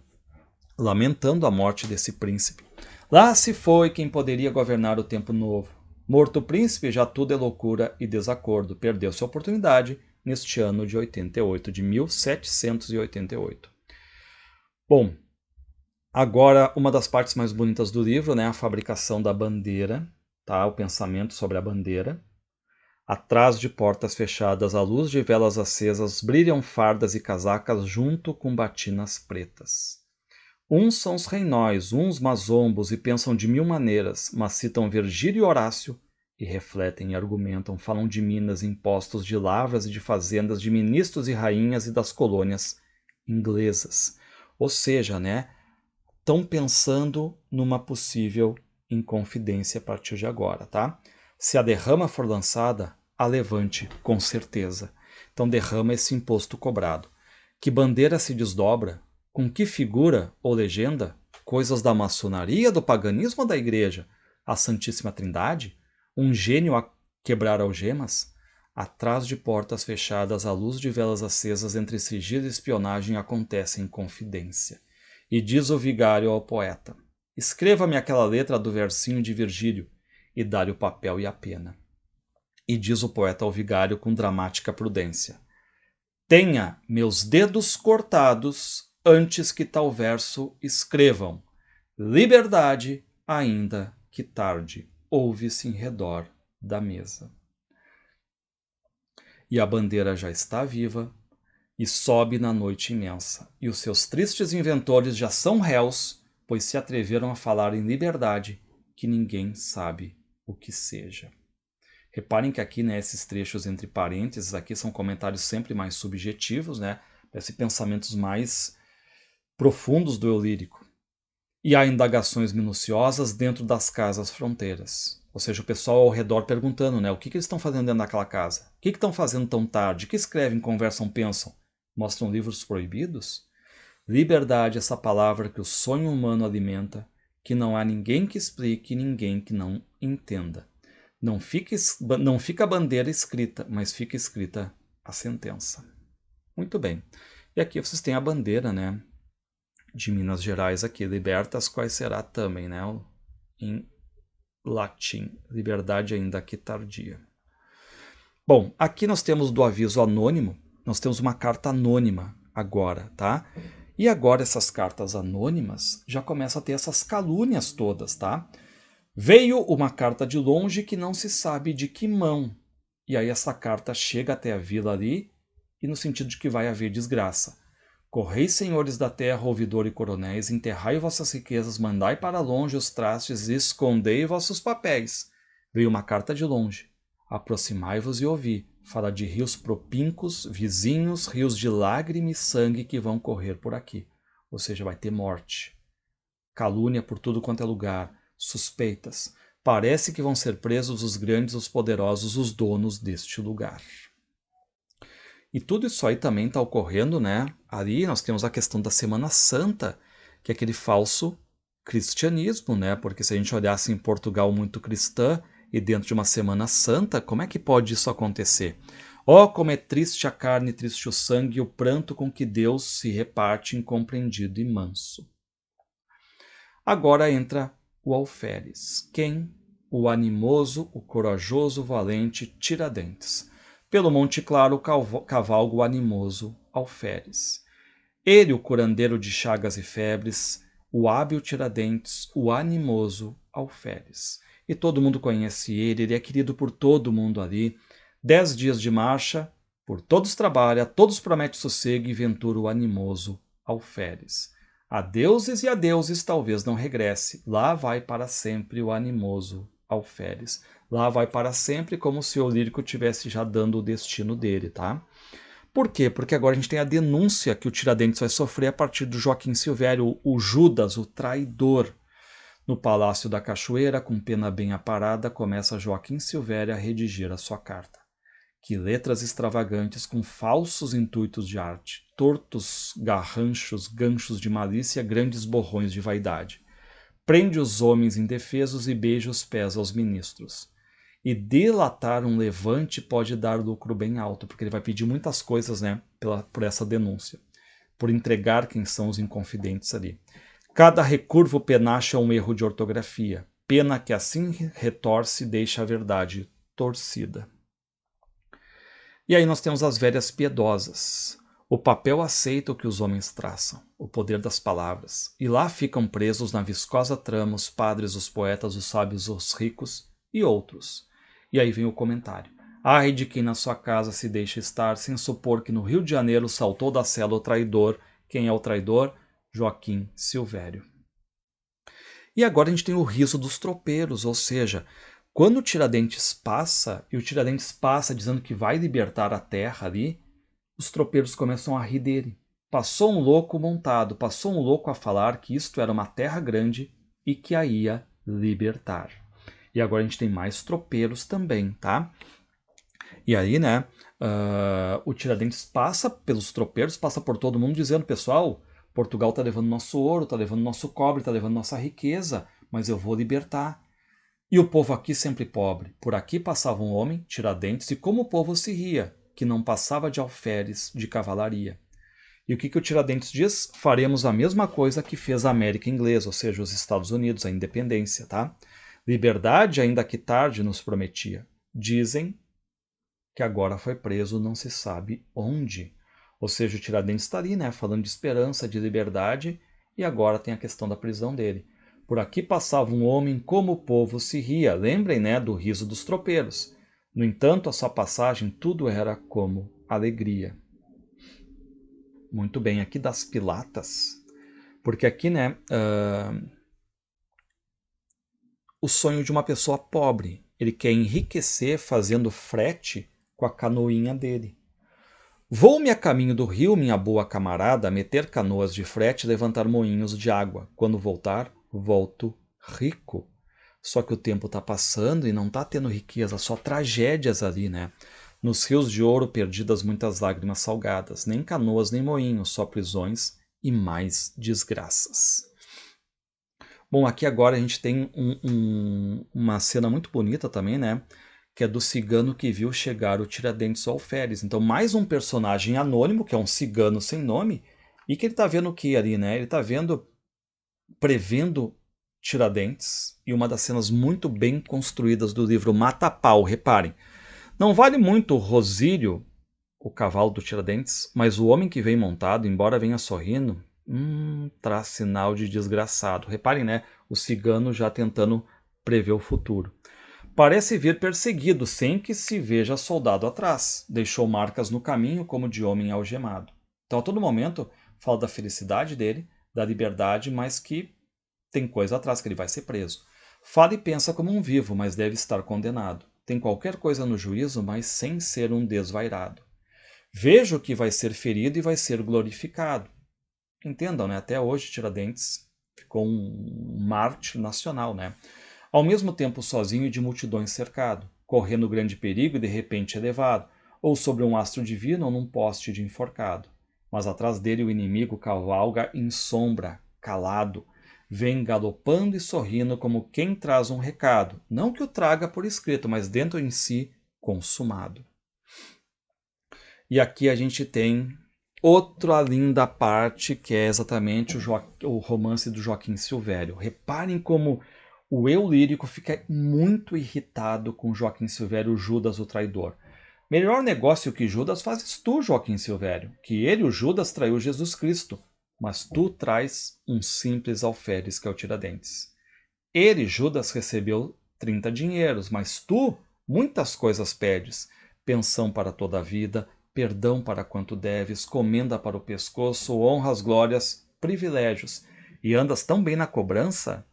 lamentando a morte desse príncipe. Lá se foi quem poderia governar o tempo novo. Morto o príncipe, já tudo é loucura e desacordo. Perdeu-se a oportunidade neste ano de 88, de 1788. Bom, agora uma das partes mais bonitas do livro, né, a fabricação da bandeira, tá? O pensamento sobre a bandeira. Atrás de portas fechadas, à luz de velas acesas, brilham fardas e casacas junto com batinas pretas. Uns são os reinóis, uns mazombos, e pensam de mil maneiras, mas citam Virgílio e Horácio, e refletem e argumentam, falam de minas, impostos, de lavras e de fazendas, de ministros e rainhas e das colônias inglesas. Ou seja, né, estão pensando numa possível inconfidência a partir de agora, tá? Se a derrama for lançada, a levante, com certeza. Então derrama esse imposto cobrado. Que bandeira se desdobra? Com que figura ou legenda? Coisas da maçonaria, do paganismo ou da igreja? A Santíssima Trindade? Um gênio a quebrar algemas? Atrás de portas fechadas, à luz de velas acesas, entre sigilo e espionagem, acontece em confidência. E diz o vigário ao poeta: escreva-me aquela letra do versinho de Virgílio, e dá-lhe o papel e a pena. E diz o poeta ao vigário com dramática prudência: tenha meus dedos cortados antes que tal verso escrevam. Liberdade, ainda que tarde, ouve-se em redor da mesa. E a bandeira já está viva e sobe na noite imensa, e os seus tristes inventores já são réus, pois se atreveram a falar em liberdade, que ninguém sabe o que seja. Reparem que aqui, né, esses trechos entre parênteses aqui são comentários sempre mais subjetivos, né, esses pensamentos mais profundos do eu lírico. E há indagações minuciosas dentro das casas fronteiras. Ou seja, o pessoal ao redor perguntando, né, o que eles estão fazendo dentro daquela casa? O que estão fazendo tão tarde? O que escrevem, conversam, pensam? Mostram livros proibidos? Liberdade, essa palavra que o sonho humano alimenta, que não há ninguém que explique, ninguém que não entenda. Não fica a bandeira escrita, mas fica escrita a sentença. Muito bem. E aqui vocês têm a bandeira, né, de Minas Gerais aqui, libertas quais será também, né, em latim, liberdade ainda que tardia. Bom, aqui nós temos do aviso anônimo, nós temos uma carta anônima agora, tá? E agora essas cartas anônimas já começam a ter essas calúnias todas, tá? Veio uma carta de longe que não se sabe de que mão. E aí essa carta chega até a vila ali, e no sentido de que vai haver desgraça. Correi, senhores da terra, ouvidor e coronéis, enterrai vossas riquezas, mandai para longe os trastes, escondei vossos papéis. Veio uma carta de longe. Aproximai-vos e ouvi. Fala de rios propíncos, vizinhos, rios de lágrima e sangue que vão correr por aqui. Ou seja, vai ter morte. Calúnia por tudo quanto é lugar. Suspeitas. Parece que vão ser presos os grandes, os poderosos, os donos deste lugar. E tudo isso aí também está ocorrendo, né? Ali nós temos a questão da Semana Santa, que é aquele falso cristianismo, né? Porque se a gente olhasse em Portugal muito cristã e dentro de uma Semana Santa, como é que pode isso acontecer? Oh, como é triste a carne, triste o sangue e o pranto com que Deus se reparte incompreendido e manso. Agora entra o alferes. Quem? O animoso, o corajoso, o valente Tiradentes. Pelo Monte Claro cavalga o animoso alferes. Ele, o curandeiro de chagas e febres, o hábil Tiradentes, o animoso alferes. E todo mundo conhece ele é querido por todo mundo ali. 10 dias de marcha, por todos trabalha, todos promete sossego e ventura o animoso alferes. A deuses e a deuses talvez não regresse, lá vai para sempre o animoso alferes. Lá vai para sempre, como se o lírico tivesse já dando o destino dele, tá? Por quê? Porque agora a gente tem a denúncia que o Tiradentes vai sofrer a partir do Joaquim Silvério, o Judas, o traidor. No Palácio da Cachoeira, com pena bem aparada, começa Joaquim Silvério a redigir a sua carta. Que letras extravagantes com falsos intuitos de arte, tortos garranchos, ganchos de malícia, grandes borrões de vaidade. Prende os homens indefesos e beija os pés aos ministros. E delatar um levante pode dar lucro bem alto, porque ele vai pedir muitas coisas, né, por essa denúncia, por entregar quem são os inconfidentes ali. Cada recurvo penacho é um erro de ortografia, pena que assim retorce e deixa a verdade torcida. E aí nós temos as velhas piedosas. O papel aceita o que os homens traçam, o poder das palavras, e lá ficam presos na viscosa trama os padres, os poetas, os sábios, os ricos e outros. E aí vem o comentário. Ai de quem na sua casa se deixa estar, sem supor que no Rio de Janeiro saltou da cela o traidor. Quem é o traidor? Joaquim Silvério. E agora a gente tem o riso dos tropeiros, ou seja, quando o Tiradentes passa, e o Tiradentes passa dizendo que vai libertar a terra ali, os tropeiros começam a rir dele. Passou um louco montado, passou um louco a falar que isto era uma terra grande e que a ia libertar. E agora a gente tem mais tropeiros também, tá? E aí, né, o Tiradentes passa pelos tropeiros, passa por todo mundo dizendo, pessoal, Portugal está levando nosso ouro, está levando nosso cobre, está levando nossa riqueza, mas eu vou libertar. E o povo aqui sempre pobre. Por aqui passava um homem, Tiradentes, e como o povo se ria, que não passava de alferes de cavalaria. E o que o Tiradentes diz? Faremos a mesma coisa que fez a América Inglesa, ou seja, os Estados Unidos, a independência, tá? Liberdade, ainda que tarde, nos prometia. Dizem que agora foi preso não se sabe onde. Ou seja, o Tiradentes está ali, né, falando de esperança, de liberdade, e agora tem a questão da prisão dele. Por aqui passava um homem como o povo se ria. Lembrem, né, do riso dos tropeiros. No entanto, a sua passagem tudo era como alegria. Muito bem, aqui das pilatas. Porque aqui, né, o sonho de uma pessoa pobre. Ele quer enriquecer fazendo frete com a canoinha dele. Vou-me a caminho do rio, minha boa camarada, meter canoas de frete e levantar moinhos de água. Quando voltar, volto rico. Só que o tempo está passando e não está tendo riqueza, só tragédias ali, né? Nos rios de ouro perdidas muitas lágrimas salgadas, nem canoas nem moinhos, só prisões e mais desgraças. Bom, aqui agora a gente tem uma cena muito bonita também, né? Que é do cigano que viu chegar o Tiradentes ao alferes. Então, mais um personagem anônimo, que é um cigano sem nome, e que ele está vendo o que ali, né? Ele está prevendo Tiradentes, e uma das cenas muito bem construídas do livro Mata-Pau, reparem. Não vale muito o Rosílio, o cavalo do Tiradentes, mas o homem que vem montado, embora venha sorrindo, traz sinal de desgraçado. Reparem, né? O cigano já tentando prever o futuro. Parece vir perseguido, sem que se veja soldado atrás. Deixou marcas no caminho como de homem algemado. Então, a todo momento, fala da felicidade dele, da liberdade, mas que tem coisa atrás, que ele vai ser preso. Fala e pensa como um vivo, mas deve estar condenado. Tem qualquer coisa no juízo, mas sem ser um desvairado. Vejo que vai ser ferido e vai ser glorificado. Entendam, né? Até hoje Tiradentes ficou um mártir nacional, né? Ao mesmo tempo sozinho e de multidões cercado, correndo grande perigo e de repente elevado, ou sobre um astro divino ou num poste de enforcado. Mas atrás dele o inimigo cavalga em sombra, calado, vem galopando e sorrindo como quem traz um recado, não que o traga por escrito, mas dentro em si consumado. E aqui a gente tem outra linda parte, que é exatamente o romance do Joaquim Silvério. Reparem como o eu lírico fica muito irritado com Joaquim Silvério, Judas o traidor. Melhor negócio que Judas fazes tu, Joaquim Silvério, que ele, o Judas, traiu Jesus Cristo, mas tu traz um simples alferes, que é o Tiradentes. Ele, Judas, recebeu 30 dinheiros, mas tu muitas coisas pedes, pensão para toda a vida, perdão para quanto deves, comenda para o pescoço, honras, glórias, privilégios, e andas tão bem na cobrança,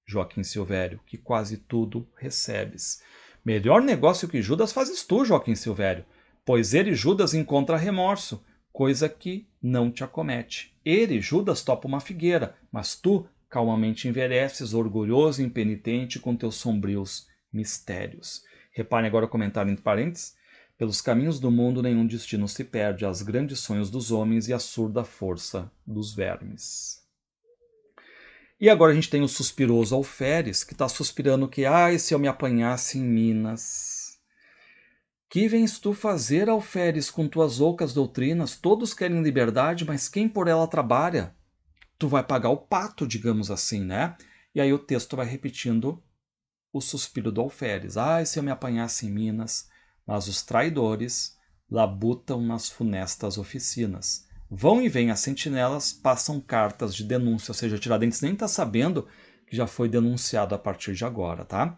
Joaquim Silvério, que quase tudo recebes. Melhor negócio que Judas fazes tu, Joaquim Silvério, pois ele, Judas, encontra remorso, coisa que não te acomete. Ele, Judas, topa uma figueira, mas tu calmamente envelheces, orgulhoso e impenitente com teus sombrios mistérios. Reparem agora o comentário entre parênteses. Pelos caminhos do mundo nenhum destino se perde, as grandes sonhos dos homens e a surda força dos vermes. E agora a gente tem o suspiroso alferes, que está suspirando que, ai, se eu me apanhasse em Minas. Que vens tu fazer, alferes, com tuas ocas doutrinas? Todos querem liberdade, mas quem por ela trabalha? Tu vai pagar o pato, digamos assim, né? E aí o texto vai repetindo o suspiro do alferes. Ai, se eu me apanhasse em Minas, mas os traidores labutam nas funestas oficinas. Vão e vêm as sentinelas, passam cartas de denúncia, ou seja, Tiradentes nem está sabendo que já foi denunciado a partir de agora, tá?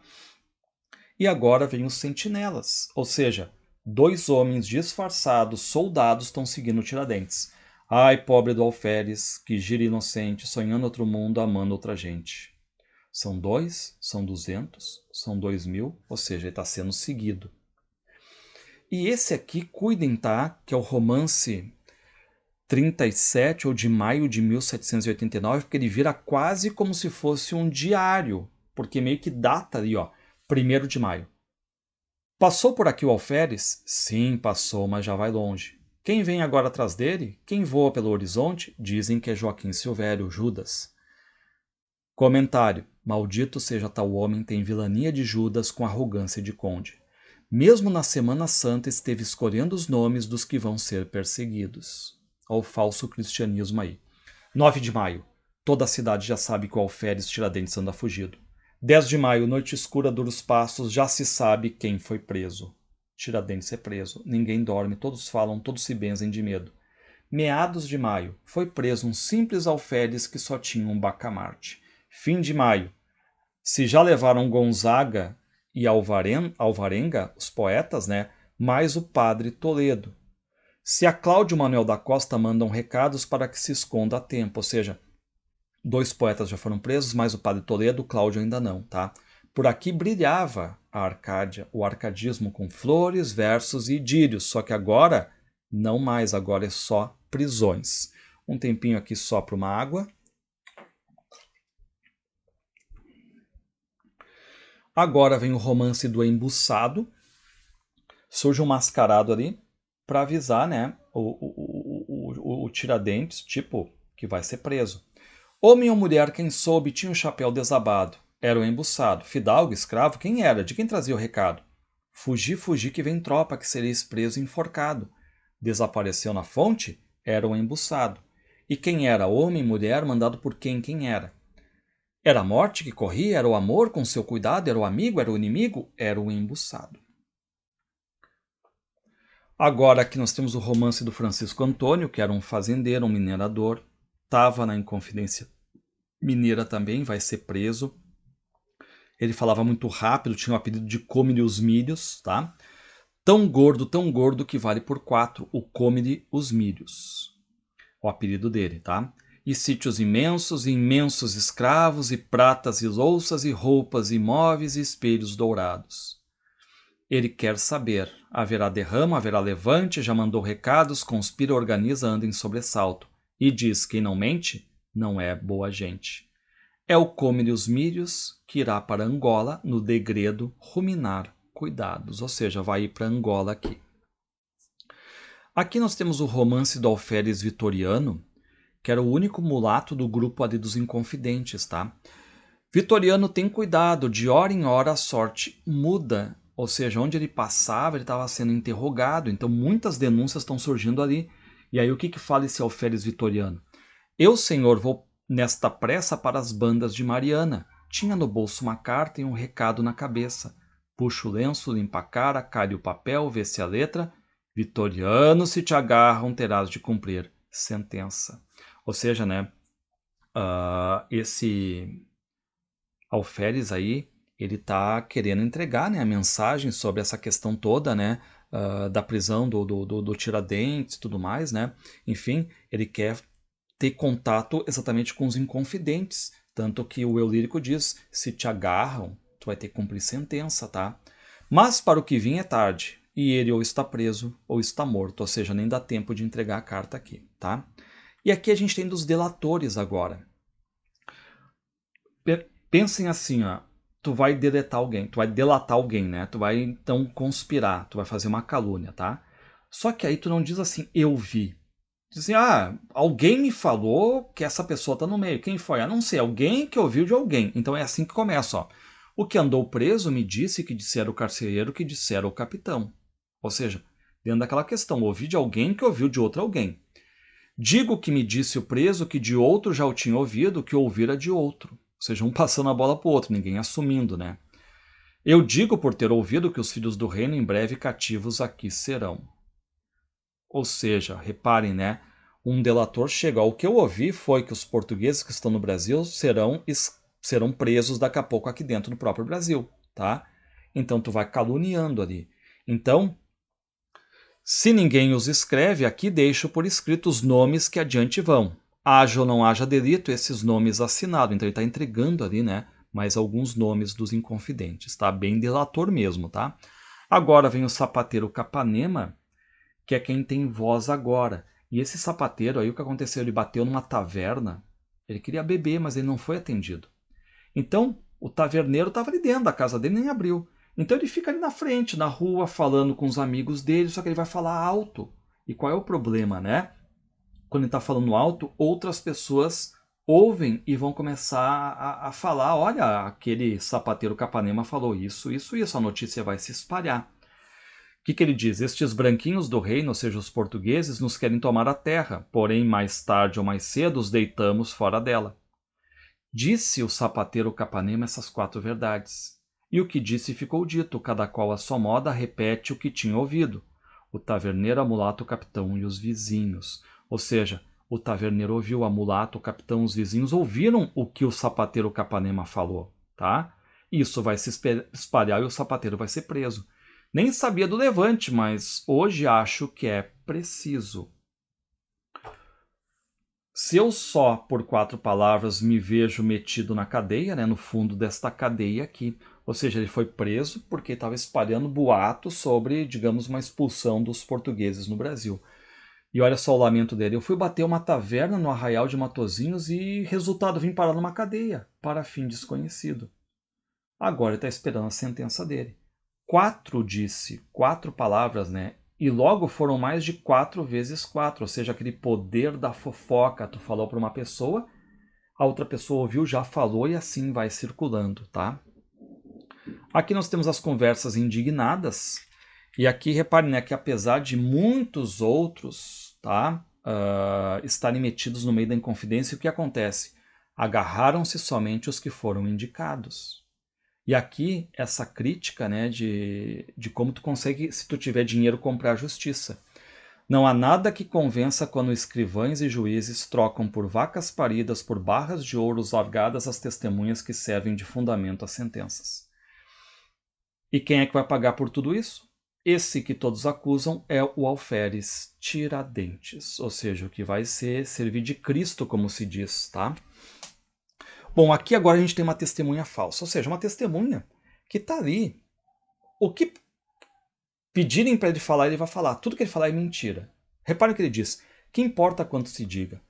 E agora vem os sentinelas, ou seja, 2 homens disfarçados, soldados, estão seguindo Tiradentes. Ai, pobre do alferes, que gira inocente, sonhando outro mundo, amando outra gente. São 2, são 200, são 2000, ou seja, ele está sendo seguido. E esse aqui, cuidem, tá? Que é o romance 37, ou de maio de 1789, porque ele vira quase como se fosse um diário, porque meio que data ali, ó, 1º de maio. Passou por aqui o alferes? Sim, passou, mas já vai longe. Quem vem agora atrás dele? Quem voa pelo horizonte? Dizem que é Joaquim Silvério, Judas. Comentário. Maldito seja tal homem, tem vilania de Judas com arrogância de conde. Mesmo na Semana Santa esteve escolhendo os nomes dos que vão ser perseguidos. Olha o falso cristianismo aí. 9 de maio. Toda a cidade já sabe que o alferes Tiradentes anda fugido. 10 de maio, noite escura, duros passos, já se sabe quem foi preso. Tiradentes é preso. Ninguém dorme, todos falam, todos se benzem de medo. Meados de maio, foi preso um simples alferes que só tinha um bacamarte. Fim de maio, se já levaram Gonzaga e Alvarenga, os poetas, né? Mais o padre Toledo. Se a Cláudio Manuel da Costa mandam recados para que se esconda a tempo, ou seja, 2 poetas já foram presos, mais o padre Toledo, o Cláudio ainda não, tá? Por aqui brilhava a Arcádia, o arcadismo com flores, versos e idílios, só que agora não mais, agora é só prisões. Um tempinho aqui só para uma água. Agora vem o romance do embuçado. Surge um mascarado ali para avisar, né, o Tiradentes, tipo, que vai ser preso. Homem ou mulher, quem soube, tinha o chapéu desabado. Era o embuçado. Fidalgo, escravo, quem era? De quem trazia o recado? Fugi, fugi, que vem tropa, que sereis preso e enforcado. Desapareceu na fonte? Era o embuçado. E quem era? Homem, mulher, mandado por quem? Quem era? Era a morte que corria? Era o amor com seu cuidado? Era o amigo? Era o inimigo? Era o embuçado. Agora aqui nós temos o romance do Francisco Antônio, que era um fazendeiro, um minerador. Estava na Inconfidência Mineira também, vai ser preso. Ele falava muito rápido, tinha o apelido de Come-lhe os milhos, tá? Tão gordo que vale por 4, o Come-lhe os milhos. O apelido dele, tá? E sítios imensos, e imensos escravos, e pratas e louças, e roupas, e móveis, e espelhos dourados. Ele quer saber. Haverá derrama, haverá levante, já mandou recados, conspira, organiza, anda em sobressalto. E diz: quem não mente, não é boa gente. É o come-lhe os milhos que irá para Angola, no degredo, ruminar cuidados. Ou seja, vai ir para Angola aqui. Aqui nós temos o romance do alferes Vitoriano, que era o único mulato do grupo ali dos Inconfidentes, tá? Vitoriano tem cuidado, de hora em hora a sorte muda, ou seja, onde ele passava ele estava sendo interrogado, então muitas denúncias estão surgindo ali. E aí o que fala esse alferes Vitoriano? Eu, senhor, vou nesta pressa para as bandas de Mariana. Tinha no bolso uma carta e um recado na cabeça. Puxa o lenço, limpa a cara, calha o papel, vê se a letra. Vitoriano, se te agarram, terás de cumprir sentença. Ou seja, né, esse alferes aí, ele está querendo entregar, né, a mensagem sobre essa questão toda, né, da prisão do Tiradentes e tudo mais, né? Enfim, ele quer ter contato exatamente com os inconfidentes. Tanto que o eu lírico diz, se te agarram, tu vai ter que cumprir sentença, tá? Mas para o que vim é tarde, e ele ou está preso ou está morto, ou seja, nem dá tempo de entregar a carta aqui, tá? E aqui a gente tem dos delatores agora. Pensem assim, ó, tu vai deletar alguém, tu vai delatar alguém, né? Tu vai então conspirar, tu vai fazer uma calúnia, tá? Só que aí tu não diz assim, eu vi. Diz assim, alguém me falou que essa pessoa tá no meio. Quem foi? Não sei, alguém que ouviu de alguém. Então é assim que começa, ó. O que andou preso me disse que dissera o carcereiro que dissera o capitão. Ou seja, dentro daquela questão, ouvi de alguém que ouviu de outro alguém. Digo que me disse o preso que de outro já o tinha ouvido, que ouvira de outro. Ou seja, um passando a bola para o outro, ninguém assumindo, né? Eu digo por ter ouvido que os filhos do reino em breve cativos aqui serão. Ou seja, reparem, né? Um delator chega. O que eu ouvi foi que os portugueses que estão no Brasil serão presos daqui a pouco aqui dentro do próprio Brasil, tá? Então tu vai caluniando ali. Então, se ninguém os escreve, aqui deixo por escrito os nomes que adiante vão. Haja ou não haja delito, esses nomes assinados. Então ele está entregando ali, né? Mais alguns nomes dos inconfidentes, tá? Bem delator mesmo, tá? Agora vem o sapateiro Capanema, que é quem tem voz agora. E esse sapateiro aí, o que aconteceu? Ele bateu numa taverna, ele queria beber, mas ele não foi atendido. Então, o taverneiro estava ali dentro da casa dele, nem abriu. Então ele fica ali na frente, na rua, falando com os amigos dele, só que ele vai falar alto. E qual é o problema, né? Quando ele está falando alto, outras pessoas ouvem e vão começar a falar, olha, aquele sapateiro Capanema falou isso, isso, isso, a notícia vai se espalhar. O que ele diz? Estes branquinhos do reino, ou seja, os portugueses, nos querem tomar a terra, porém, mais tarde ou mais cedo, os deitamos fora dela. Disse o sapateiro Capanema essas 4 verdades. E o que disse ficou dito, cada qual à sua moda repete o que tinha ouvido. O taverneiro, a mulata, o capitão e os vizinhos. Ou seja, o taverneiro ouviu, a mulata, o capitão, os vizinhos ouviram o que o sapateiro Capanema falou, tá? Isso vai se espalhar e o sapateiro vai ser preso. Nem sabia do levante, mas hoje acho que é preciso. Se eu só, por 4 palavras, me vejo metido na cadeia, né, no fundo desta cadeia aqui, ou seja, ele foi preso porque estava espalhando boatos sobre, digamos, uma expulsão dos portugueses no Brasil. E olha só o lamento dele. Eu fui bater uma taverna no Arraial de Matozinhos e, resultado, vim parar numa cadeia, para fim desconhecido. Agora ele está esperando a sentença dele. 4 disse, 4 palavras, né? E logo foram mais de 4 vezes 4, ou seja, aquele poder da fofoca. Tu falou para uma pessoa, a outra pessoa ouviu, já falou e assim vai circulando, tá? Aqui nós temos as conversas indignadas. E aqui repare, né, que apesar de muitos outros, tá, estarem metidos no meio da inconfidência, o que acontece? Agarraram-se somente os que foram indicados. E aqui, essa crítica, né, de como tu consegue, se tu tiver dinheiro, comprar justiça. Não há nada que convença quando escrivães e juízes trocam por vacas paridas, por barras de ouro largadas as testemunhas que servem de fundamento às sentenças. E quem é que vai pagar por tudo isso? Esse que todos acusam é o alferes Tiradentes, ou seja, o que vai servir de Cristo, como se diz, tá? Bom, aqui agora a gente tem uma testemunha falsa, ou seja, uma testemunha que está ali. O que pedirem para ele falar, ele vai falar. Tudo que ele falar é mentira. Repare que ele diz: que importa quanto se diga?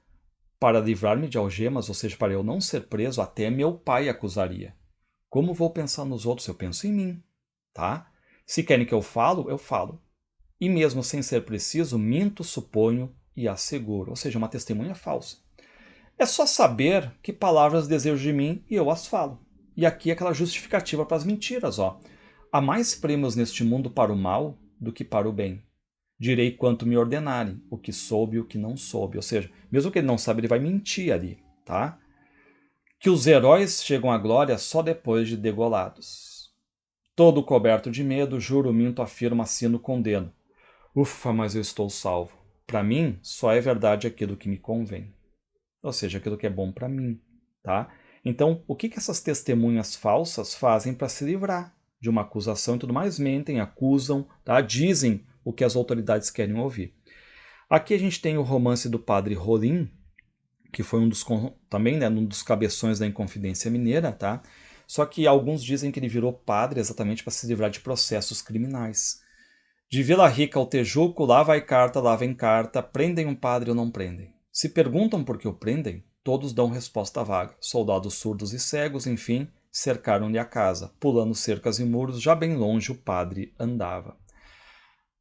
Para livrar-me de algemas, ou seja, para eu não ser preso, até meu pai acusaria. Como vou pensar nos outros? Eu penso em mim, tá? Se querem que eu falo, eu falo. E mesmo sem ser preciso, minto, suponho e asseguro. Ou seja, uma testemunha falsa. É só saber que palavras desejo de mim e eu as falo. E aqui é aquela justificativa para as mentiras, ó. Há mais prêmios neste mundo para o mal do que para o bem. Direi quanto me ordenarem, o que soube e o que não soube. Ou seja, mesmo que ele não sabe, ele vai mentir ali, tá? Que os heróis chegam à glória só depois de degolados. Todo coberto de medo, juro, minto, afirmo, assino, condeno. Ufa, mas eu estou salvo. Para mim, só é verdade aquilo que me convém. Ou seja, aquilo que é bom para mim, tá? Então, o que essas testemunhas falsas fazem para se livrar de uma acusação e tudo mais? Mentem, acusam, tá? Dizem o que as autoridades querem ouvir. Aqui a gente tem o romance do padre Rolim, que foi também, né, um dos cabeções da Inconfidência Mineira, tá? Só que alguns dizem que ele virou padre exatamente para se livrar de processos criminais. De Vila Rica ao Tejuco, lá vem carta, prendem um padre ou não prendem. Se perguntam por que o prendem, todos dão resposta vaga. Soldados surdos e cegos, enfim, cercaram-lhe a casa. Pulando cercas e muros, já bem longe o padre andava.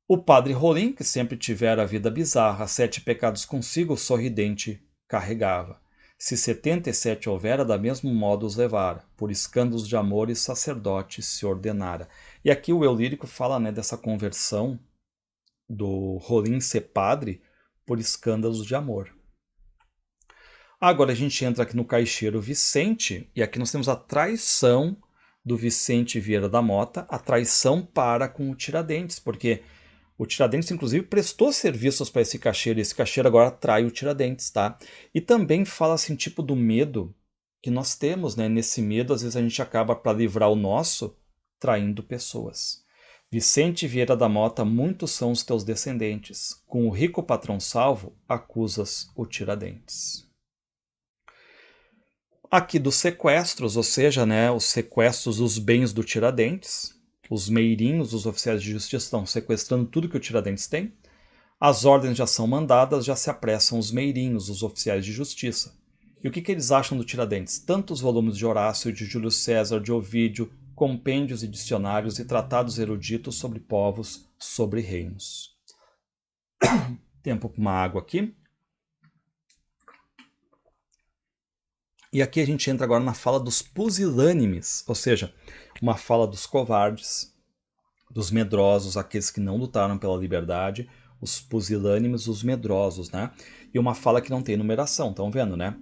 O padre Rolim, que sempre tivera a vida bizarra, 7 pecados consigo, sorridente carregava. Se 77 houvera, da mesmo modo os levara, por escândalos de amor e sacerdote se ordenara. E aqui o eu lírico fala, né, dessa conversão do Rolim ser padre por escândalos de amor. Agora a gente entra aqui no caixeiro Vicente, e aqui nós temos a traição do Vicente Vieira da Mota, a traição para com o Tiradentes, porque o Tiradentes, inclusive, prestou serviços para esse caixeiro, e esse caixeiro agora trai o Tiradentes, tá? E também fala, assim, tipo do medo que nós temos, né? Nesse medo, às vezes a gente acaba, para livrar o nosso, traindo pessoas. Vicente Vieira da Mota, muitos são os teus descendentes. Com o rico patrão salvo, acusas o Tiradentes. Aqui dos sequestros, ou seja, né, os sequestros dos bens do Tiradentes, os meirinhos, os oficiais de justiça estão sequestrando tudo que o Tiradentes tem. As ordens já são mandadas, já se apressam os meirinhos, os oficiais de justiça. E o que eles acham do Tiradentes? Tantos volumes de Horácio, de Júlio César, de Ovídio, compêndios e dicionários e tratados eruditos sobre povos, sobre reinos. Tempo para uma água aqui. E aqui a gente entra agora na fala dos pusilânimes, ou seja, uma fala dos covardes, dos medrosos, aqueles que não lutaram pela liberdade, os pusilânimes, os medrosos, né? E uma fala que não tem numeração, estão vendo, né?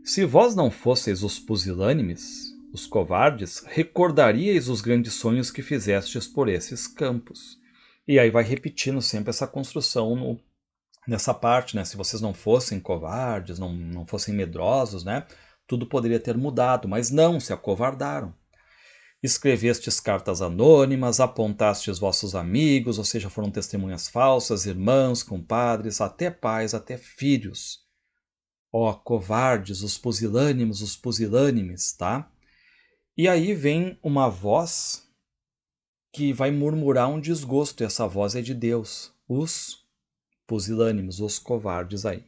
Se vós não fosseis os pusilânimes, os covardes, recordaríeis os grandes sonhos que fizestes por esses campos. E aí vai repetindo sempre essa construção nessa parte, né? Se vocês não fossem covardes, não fossem medrosos, né? Tudo poderia ter mudado, mas não, se acovardaram. Escrevestes cartas anônimas, apontastes vossos amigos, ou seja, foram testemunhas falsas, irmãos, compadres, até pais, até filhos. Ó, covardes, os pusilânimes, tá? E aí vem uma voz que vai murmurar um desgosto, e essa voz é de Deus. Os pusilânimes, os covardes aí.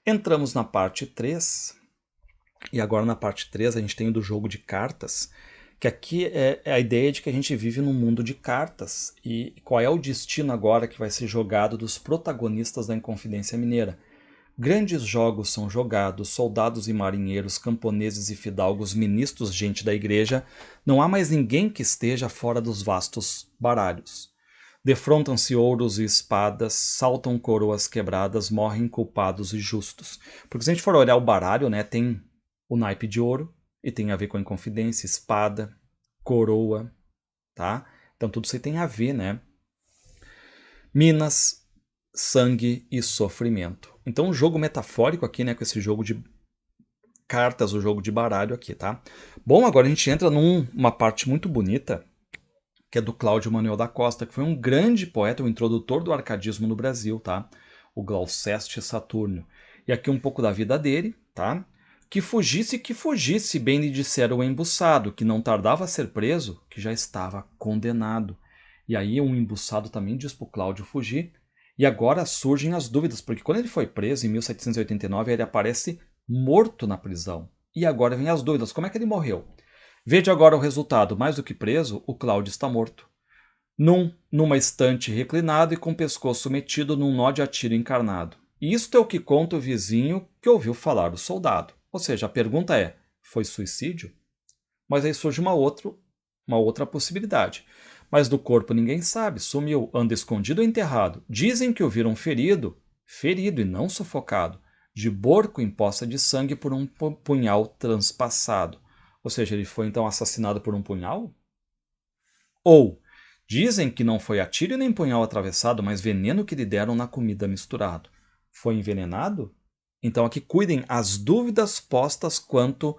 Entramos na parte 3, e agora na parte 3 a gente tem o do jogo de cartas, que aqui é a ideia de que a gente vive num mundo de cartas, e qual é o destino agora que vai ser jogado dos protagonistas da Inconfidência Mineira. Grandes jogos são jogados, soldados e marinheiros, camponeses e fidalgos, ministros, gente da igreja, não há mais ninguém que esteja fora dos vastos baralhos. Defrontam-se ouros e espadas, saltam coroas quebradas, morrem culpados e justos. Porque se a gente for olhar o baralho, né, tem o naipe de ouro, e tem a ver com a Inconfidência, espada, coroa, tá? Então tudo isso aí tem a ver, né? Minas, sangue e sofrimento. Então um jogo metafórico aqui, né, com esse jogo de cartas, o jogo de baralho aqui, tá? Bom, agora a gente entra numa parte muito bonita, que é do Cláudio Manuel da Costa, que foi um grande poeta, o introdutor do arcadismo no Brasil, tá? O Glouceste Saturnio. E aqui um pouco da vida dele, tá? Que fugisse, bem lhe dissera o embuçado, que não tardava a ser preso, que já estava condenado. E aí um embuçado também diz para o Cláudio fugir. E agora surgem as dúvidas, porque quando ele foi preso, em 1789, ele aparece morto na prisão. E agora vem as dúvidas, como é que ele morreu? Vede agora o resultado, mais do que preso, o Cláudio está morto. Numa estante reclinado e com o pescoço metido num nó de atiro encarnado. E isto é o que conta o vizinho que ouviu falar o soldado. Ou seja, a pergunta é, foi suicídio? Mas aí surge uma outra possibilidade. Mas do corpo ninguém sabe, sumiu, anda escondido ou enterrado. Dizem que o viram ferido e não sufocado, de borco em poça de sangue por um punhal transpassado. Ou seja, ele foi então assassinado por um punhal? Ou dizem que não foi a tiro nem punhal atravessado, mas veneno que lhe deram na comida misturado. Foi envenenado? Então aqui cuidem as dúvidas postas quanto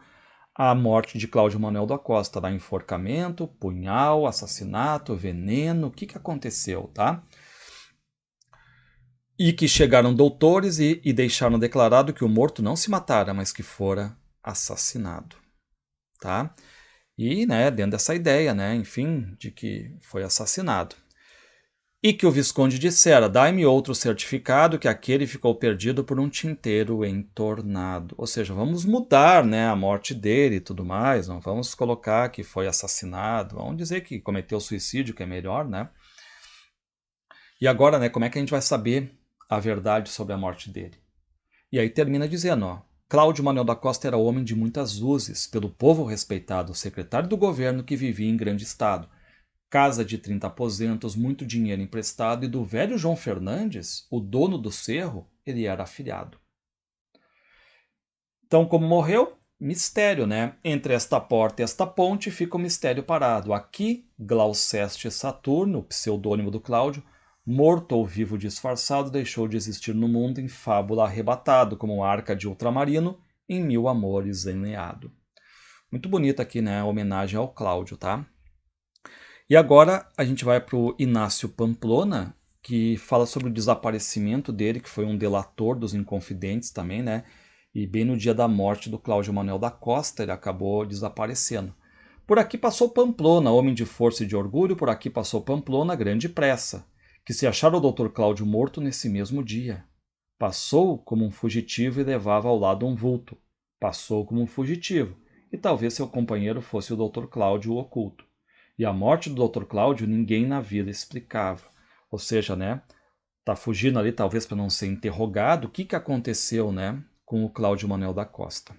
à morte de Cláudio Manuel da Costa, tá? Enforcamento, punhal, assassinato, veneno, o que aconteceu, tá? E que chegaram doutores e deixaram declarado que o morto não se matara, mas que fora assassinado, tá? E, né, dentro dessa ideia, né, enfim, de que foi assassinado. E que o Visconde dissera: dai-me outro certificado, que aquele ficou perdido por um tinteiro entornado. Ou seja, vamos mudar, né, a morte dele e tudo mais, não vamos colocar que foi assassinado, vamos dizer que cometeu suicídio, que é melhor, né? E agora, né, como é que a gente vai saber a verdade sobre a morte dele? E aí termina dizendo, ó, Cláudio Manuel da Costa era homem de muitas luzes, pelo povo respeitado, secretário do governo que vivia em grande estado, casa de 30 aposentos, muito dinheiro emprestado, e do velho João Fernandes, o dono do cerro, ele era afilhado. Então, como morreu? Mistério, né? Entre esta porta e esta ponte fica o mistério parado. Aqui, Glauceste Saturno, pseudônimo do Cláudio, morto ou vivo disfarçado, deixou de existir no mundo em fábula arrebatado, como arca de ultramarino, em mil amores enleado. Muito bonita aqui, né? A homenagem ao Cláudio, tá? E agora a gente vai para o Inácio Pamplona, que fala sobre o desaparecimento dele, que foi um delator dos Inconfidentes também, né? E bem no dia da morte do Cláudio Manuel da Costa, ele acabou desaparecendo. Por aqui passou Pamplona, homem de força e de orgulho, por aqui passou Pamplona, grande pressa, que se achara o doutor Cláudio morto nesse mesmo dia. Passou como um fugitivo e levava ao lado um vulto. Passou como um fugitivo, e talvez seu companheiro fosse o doutor Cláudio oculto. E a morte do Dr. Cláudio ninguém na vida explicava. Ou seja, né, tá fugindo ali talvez para não ser interrogado, o que aconteceu, né, com o Cláudio Manuel da Costa.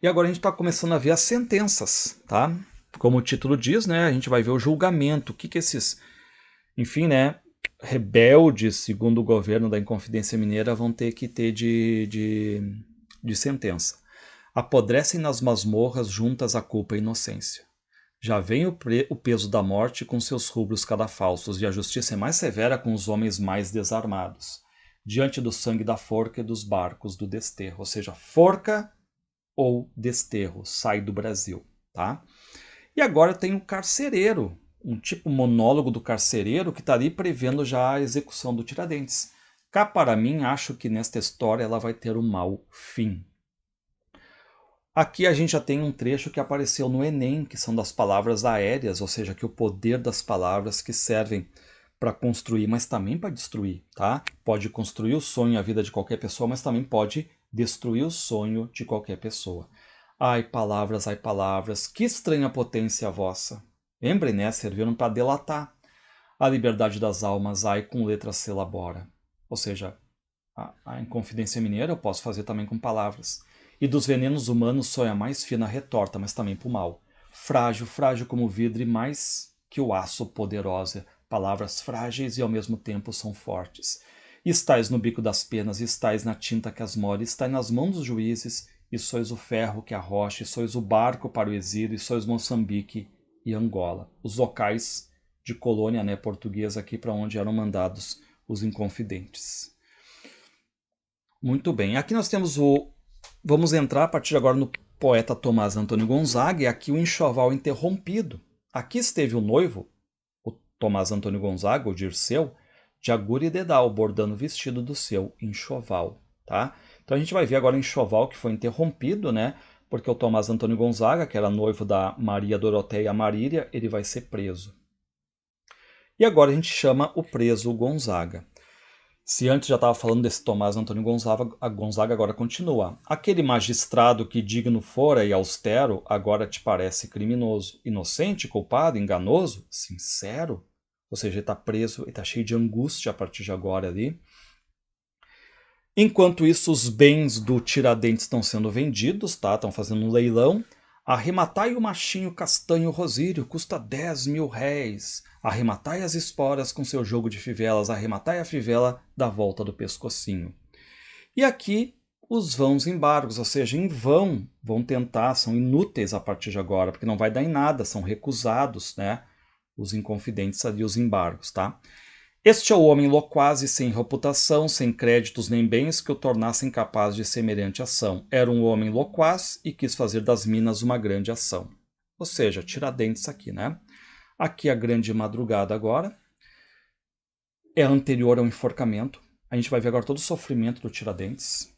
E agora a gente está começando a ver as sentenças, tá? Como o título diz, né, a gente vai ver o julgamento, o que esses, enfim, né, rebeldes, segundo o governo da Inconfidência Mineira, vão ter que ter de sentença. Apodrecem nas masmorras juntas a culpa e a inocência. Já vem o peso da morte com seus rubros cadafalsos, e a justiça é mais severa com os homens mais desarmados, diante do sangue da forca e dos barcos do desterro. Ou seja, forca ou desterro, sai do Brasil. Tá? E agora tem o carcereiro, um tipo monólogo do carcereiro que está ali prevendo já a execução do Tiradentes. Cá para mim, acho que nesta história ela vai ter um mau fim. Aqui a gente já tem um trecho que apareceu no Enem, que são das palavras aéreas, ou seja, que o poder das palavras que servem para construir, mas também para destruir, tá? Pode construir o sonho e a vida de qualquer pessoa, mas também pode destruir o sonho de qualquer pessoa. Ai, palavras, que estranha potência vossa. Lembrem, né? Serviram para delatar. A liberdade das almas, ai, com letras se elabora. Ou seja, a Inconfidência Mineira eu posso fazer também com palavras. E dos venenos humanos só é a mais fina retorta, mas também para o mal. Frágil, frágil como o vidro e mais que o aço poderosa. Palavras frágeis e ao mesmo tempo são fortes. Estais no bico das penas, estais na tinta que as mole, estais nas mãos dos juízes, e sois o ferro que arrocha, e sois o barco para o exílio, e sois Moçambique e Angola. Os locais de colônia, né, portuguesa aqui para onde eram mandados os inconfidentes. Muito bem, aqui nós temos o... Vamos entrar a partir de agora no poeta Tomás Antônio Gonzaga, e aqui o enxoval interrompido. Aqui esteve o noivo, o Tomás Antônio Gonzaga, o Dirceu, de agulha e dedal, bordando o vestido do seu enxoval. Tá? Então a gente vai ver agora o enxoval que foi interrompido, né? Porque o Tomás Antônio Gonzaga, que era noivo da Maria Doroteia Marília, ele vai ser preso. E agora a gente chama o preso Gonzaga. Se antes já estava falando desse Tomás Antônio Gonzaga, a Gonzaga agora continua. Aquele magistrado que digno fora e austero, agora te parece criminoso. Inocente, culpado, enganoso, sincero? Ou seja, ele está preso, ele está cheio de angústia a partir de agora ali. Enquanto isso, os bens do Tiradentes estão sendo vendidos, tá? Estão fazendo um leilão. Arrematai o machinho castanho rosírio, custa 10.000 réis. Arrematai as esporas com seu jogo de fivelas, arrematai a fivela da volta do pescocinho. E aqui os vãos embargos, ou seja, em vão tentar, são inúteis a partir de agora, porque não vai dar em nada, são recusados, né? Os inconfidentes ali, os embargos, tá? Este é o homem loquaz e sem reputação, sem créditos nem bens que o tornassem capaz de semelhante ação. Era um homem loquaz e quis fazer das minas uma grande ação. Ou seja, Tiradentes aqui, né? Aqui a grande madrugada agora. É anterior ao enforcamento. A gente vai ver agora todo o sofrimento do Tiradentes.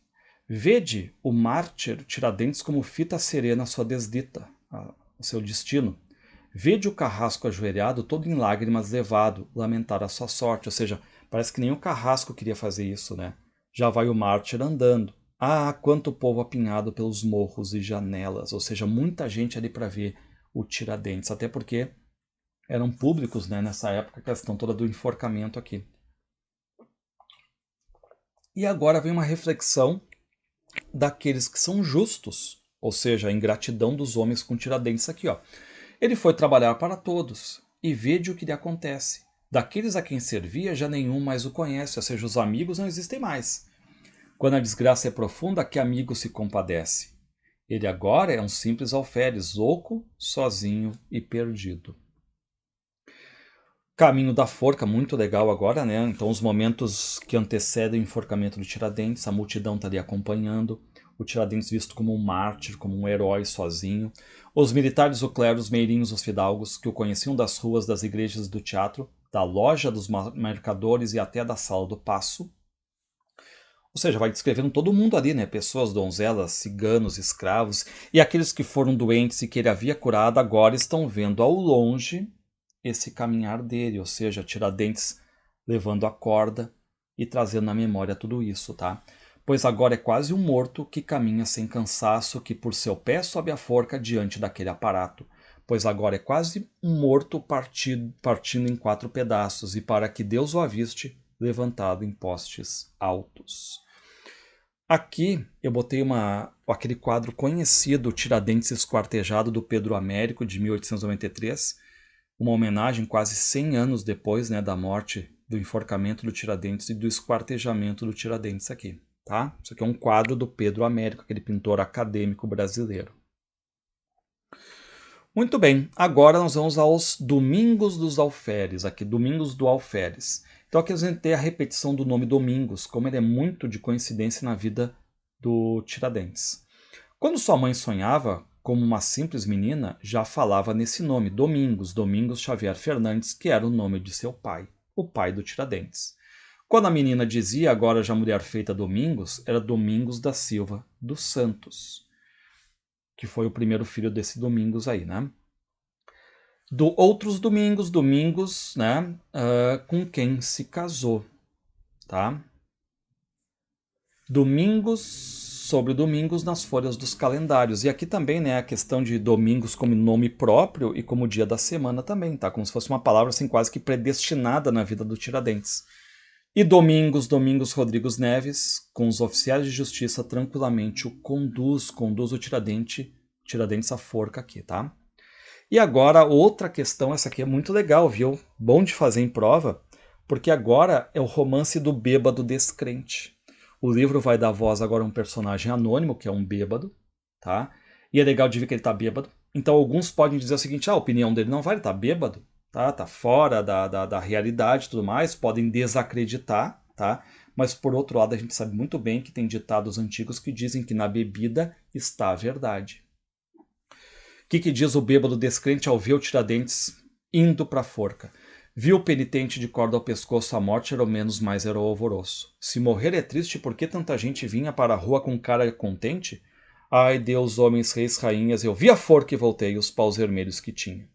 Vede o mártir Tiradentes como fita serena à sua desdita, ao seu destino. Vede o carrasco ajoelhado, todo em lágrimas levado, lamentar a sua sorte. Ou seja, parece que nem o carrasco queria fazer isso, né? Já vai o mártir andando. Ah, quanto povo apinhado pelos morros e janelas. Ou seja, muita gente ali para ver o Tiradentes. Até porque eram públicos, né, nessa época, a questão toda do enforcamento aqui. E agora vem uma reflexão daqueles que são justos. Ou seja, a ingratidão dos homens com Tiradentes aqui, ó. Ele foi trabalhar para todos, e vede o que lhe acontece. Daqueles a quem servia, já nenhum mais o conhece, ou seja, os amigos não existem mais. Quando a desgraça é profunda, que amigo se compadece? Ele agora é um simples alferes, oco, sozinho e perdido. Caminho da forca, muito legal agora, né? Então, os momentos que antecedem o enforcamento do Tiradentes, a multidão está ali acompanhando, o Tiradentes visto como um mártir, como um herói sozinho. Os militares, o clero, os meirinhos, os fidalgos, que o conheciam das ruas, das igrejas, do teatro, da loja dos mercadores e até da sala do paço. Ou seja, vai descrevendo todo mundo ali, né? Pessoas, donzelas, ciganos, escravos, e aqueles que foram doentes e que ele havia curado, agora estão vendo ao longe esse caminhar dele, ou seja, Tiradentes levando a corda e trazendo na memória tudo isso, tá? Pois agora é quase um morto que caminha sem cansaço, que por seu pé sobe a forca diante daquele aparato. Pois agora é quase um morto partindo em 4 pedaços, e para que Deus o aviste, levantado em postes altos. Aqui eu botei aquele quadro conhecido, Tiradentes Esquartejado, do Pedro Américo, de 1893, uma homenagem quase 100 anos depois, né, da morte, do enforcamento do Tiradentes e do esquartejamento do Tiradentes aqui, tá? Isso aqui é um quadro do Pedro Américo, aquele pintor acadêmico brasileiro. Muito bem, agora nós vamos aos Domingos dos Alferes, aqui, Domingos do Alferes. Então aqui a gente tem a repetição do nome Domingos, como ele é muito de coincidência na vida do Tiradentes. Quando sua mãe sonhava, como uma simples menina, já falava nesse nome, Domingos, Domingos Xavier Fernandes, que era o nome de seu pai, o pai do Tiradentes. Quando a menina dizia, agora já mulher feita Domingos, era Domingos da Silva dos Santos, que foi o primeiro filho desse Domingos aí, né? Outros Domingos, né, com quem se casou, tá? Domingos sobre domingos nas folhas dos calendários. E aqui também, né, a questão de domingos como nome próprio e como dia da semana também, tá? Como se fosse uma palavra assim quase que predestinada na vida do Tiradentes. E Domingos Rodrigues Neves, com os oficiais de justiça, tranquilamente o conduz o Tiradentes à forca aqui, tá? E agora outra questão, essa aqui é muito legal, viu? Bom de fazer em prova, porque agora é o romance do bêbado descrente. O livro vai dar voz agora a um personagem anônimo, que é um bêbado, tá? E é legal de ver que ele tá bêbado. Então alguns podem dizer o seguinte, a opinião dele não vale, ele tá bêbado, tá? Tá fora da realidade e tudo mais, podem desacreditar, tá? Mas por outro lado a gente sabe muito bem que tem ditados antigos que dizem que na bebida está a verdade. O que diz o bêbado descrente ao ver o Tiradentes indo para a forca? Viu o penitente de corda ao pescoço, a morte era o menos, mais era o alvoroço. Se morrer é triste, por que tanta gente vinha para a rua com cara contente? Ai, Deus, homens, reis, rainhas, eu vi a forca e voltei, os paus vermelhos que tinha.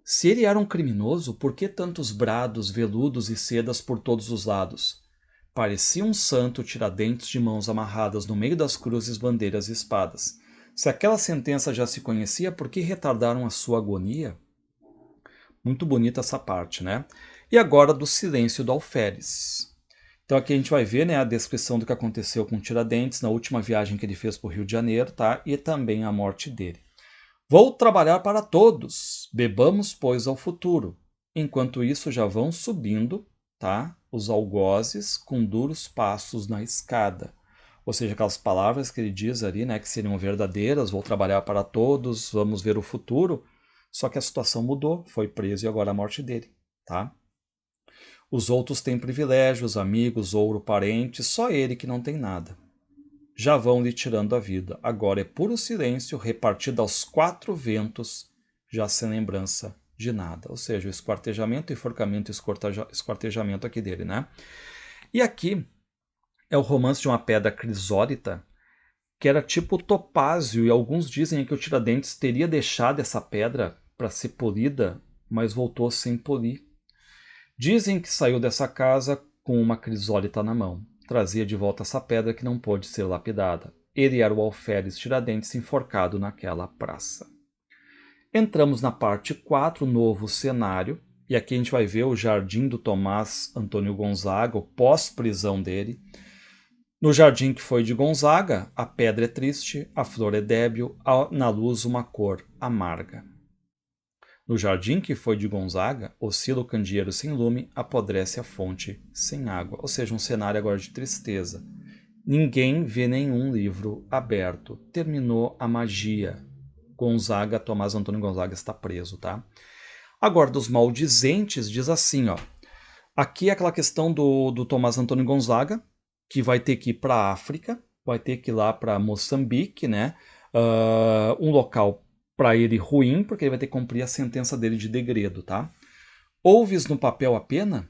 Se ele era um criminoso, por que tantos brados, veludos e sedas por todos os lados? Parecia um santo Tiradentes de mãos amarradas no meio das cruzes, bandeiras e espadas. Se aquela sentença já se conhecia, por que retardaram a sua agonia? Muito bonita essa parte, né? E agora do silêncio do alferes. Então aqui a gente vai ver, né, a descrição do que aconteceu com Tiradentes na última viagem que ele fez para o Rio de Janeiro, tá? E também a morte dele. Vou trabalhar para todos, bebamos, pois, ao futuro. Enquanto isso já vão subindo, tá? Os algozes com duros passos na escada. Ou seja, aquelas palavras que ele diz ali, né, que seriam verdadeiras, vou trabalhar para todos, vamos ver o futuro. Só que a situação mudou, foi preso e agora a morte dele, tá? Os outros têm privilégios, amigos, ouro, parentes, só ele que não tem nada. Já vão lhe tirando a vida. Agora é puro silêncio, repartido aos 4 ventos, já sem lembrança de nada. Ou seja, o esquartejamento, enforcamento e esquartejamento aqui dele, né? E aqui é o romance de uma pedra crisólita, que era tipo topázio, e alguns dizem que o Tiradentes teria deixado essa pedra para ser polida, mas voltou sem polir. Dizem que saiu dessa casa com uma crisólita na mão. Trazia de volta essa pedra que não pôde ser lapidada. Ele era o alferes Tiradentes enforcado naquela praça. Entramos na parte 4, novo cenário, e aqui a gente vai ver o jardim do Tomás Antônio Gonzaga, o pós-prisão dele. No jardim que foi de Gonzaga, a pedra é triste, a flor é débil, na luz uma cor amarga. No jardim que foi de Gonzaga, oscila o candeeiro sem lume, apodrece a fonte sem água. Ou seja, um cenário agora de tristeza. Ninguém vê nenhum livro aberto. Terminou a magia. Gonzaga, Tomás Antônio Gonzaga está preso, tá? Agora, dos maldizentes, diz assim, ó. Aqui é aquela questão do Tomás Antônio Gonzaga, que vai ter que ir para a África, vai ter que ir lá para Moçambique, né? Um local para ele ruim, porque ele vai ter que cumprir a sentença dele de degredo, tá? Ouves no papel a pena?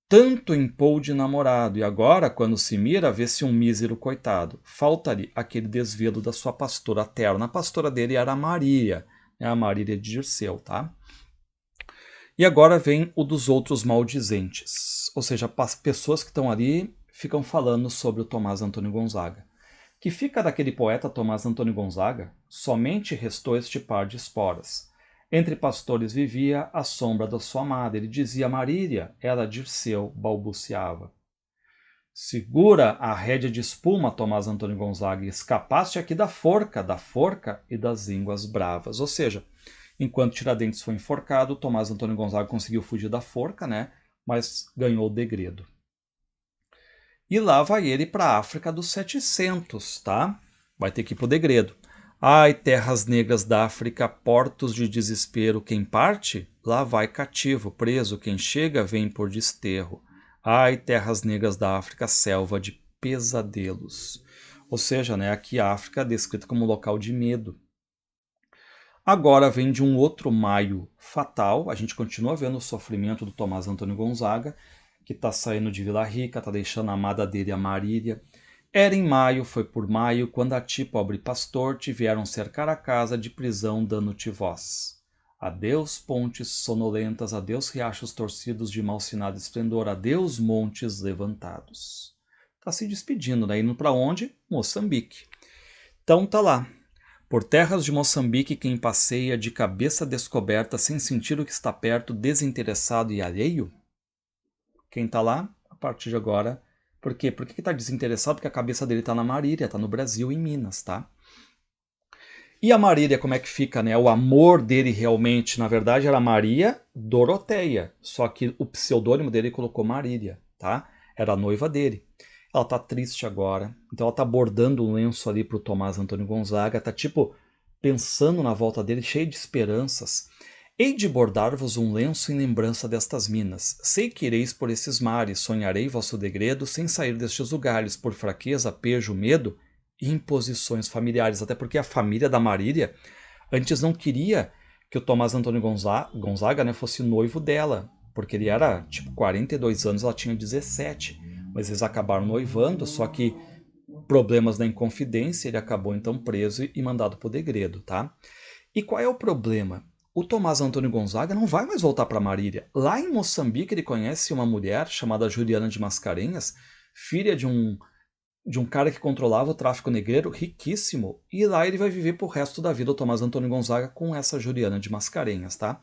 Tanto impou de namorado, e agora, quando se mira, vê-se um mísero coitado. Falta-lhe aquele desvelo da sua pastora terna. A pastora dele era a Marília, né? A Marília de Dirceu, tá? E agora vem o dos outros maldizentes, ou seja, pessoas que estão ali ficam falando sobre o Tomás Antônio Gonzaga. Que fica daquele poeta Tomás Antônio Gonzaga? Somente restou este par de esporas. Entre pastores vivia a sombra da sua amada. Ele dizia Marília, ela Dirceu balbuciava. Segura a rédea de espuma, Tomás Antônio Gonzaga, e escapaste aqui da forca e das línguas bravas. Ou seja, enquanto Tiradentes foi enforcado, Tomás Antônio Gonzaga conseguiu fugir da forca, né? Mas ganhou o degredo. E lá vai ele para a África dos 700, tá? Vai ter que ir pro degredo. Ai, terras negras da África, portos de desespero, quem parte? Lá vai cativo, preso, quem chega vem por desterro. Ai, terras negras da África, selva de pesadelos. Ou seja, né, aqui a África é descrita como um local de medo. Agora vem de um outro maio fatal, a gente continua vendo o sofrimento do Tomás Antônio Gonzaga, que está saindo de Vila Rica, está deixando a amada dele, a Marília. Era em maio, foi por maio, quando a ti, pobre pastor, te vieram cercar a casa de prisão dando-te voz. Adeus pontes sonolentas, adeus riachos torcidos de malsinado esplendor, adeus montes levantados. Está se despedindo, né? Indo para onde? Moçambique. Então tá lá. Por terras de Moçambique quem passeia de cabeça descoberta sem sentir o que está perto, desinteressado e alheio? Quem está lá, a partir de agora... Por quê? Por que está desinteressado? Porque a cabeça dele está na Marília, está no Brasil, em Minas, tá? E a Marília, como é que fica, né? O amor dele realmente, na verdade, era Maria Doroteia. Só que o pseudônimo dele colocou Marília, tá? Era a noiva dele. Ela tá triste agora. Então ela tá bordando um lenço ali pro Tomás Antônio Gonzaga. Tá tipo pensando na volta dele, cheio de esperanças. Hei de bordar-vos um lenço em lembrança destas minas. Sei que ireis por esses mares, sonharei vosso degredo sem sair destes lugares, por fraqueza, pejo, medo e imposições familiares. Até porque a família da Marília antes não queria que o Tomás Antônio Gonzaga, né, fosse noivo dela, porque ele era tipo 42 anos, ela tinha 17. Mas eles acabaram noivando, só que problemas na Inconfidência, ele acabou então preso e mandado para o degredo, tá? E qual é o problema? O Tomás Antônio Gonzaga não vai mais voltar para Marília. Lá em Moçambique ele conhece uma mulher chamada Juliana de Mascarenhas, filha de um cara que controlava o tráfico negreiro, riquíssimo, e lá ele vai viver pro resto da vida o Tomás Antônio Gonzaga com essa Juliana de Mascarenhas, tá?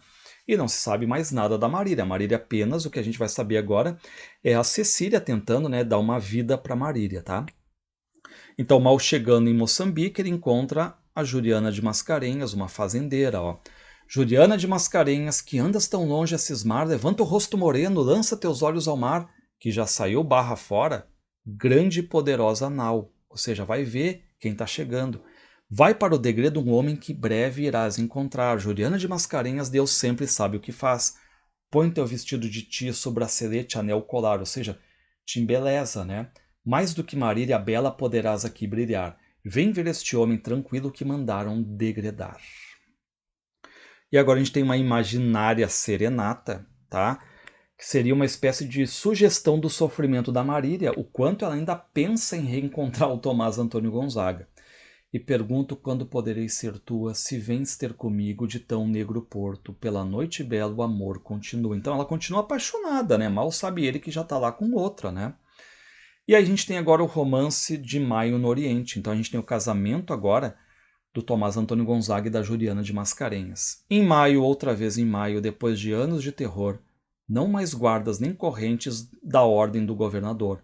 E não se sabe mais nada da Marília. A Marília apenas, o que a gente vai saber agora é a Cecília tentando, né, dar uma vida para Marília, tá? Então, mal chegando em Moçambique, ele encontra a Juliana de Mascarenhas, uma fazendeira, ó. Juliana de Mascarenhas, que andas tão longe a cismar, levanta o rosto moreno, lança teus olhos ao mar, que já saiu barra fora, grande e poderosa nau, ou seja, vai ver quem está chegando. Vai para o degredo um homem que breve irás encontrar. Juliana de Mascarenhas, Deus sempre sabe o que faz. Põe teu vestido de tiço, bracelete, anel, colar, ou seja, te embeleza, né? Mais do que Marília bela poderás aqui brilhar. Vem ver este homem tranquilo que mandaram degredar. E agora a gente tem uma imaginária serenata, tá? Que seria uma espécie de sugestão do sofrimento da Marília, o quanto ela ainda pensa em reencontrar o Tomás Antônio Gonzaga. e pergunto quando poderei ser tua, se vens ter comigo de tão negro porto, pela noite bela o amor continua. Então ela continua apaixonada, né? Mal sabe ele que já está lá com outra, né? E aí a gente tem agora o romance de Maio no Oriente. Então a gente tem o casamento agora do Tomás Antônio Gonzaga e da Juliana de Mascarenhas. Em maio, outra vez em maio, depois de anos de terror, não mais guardas nem correntes da ordem do governador.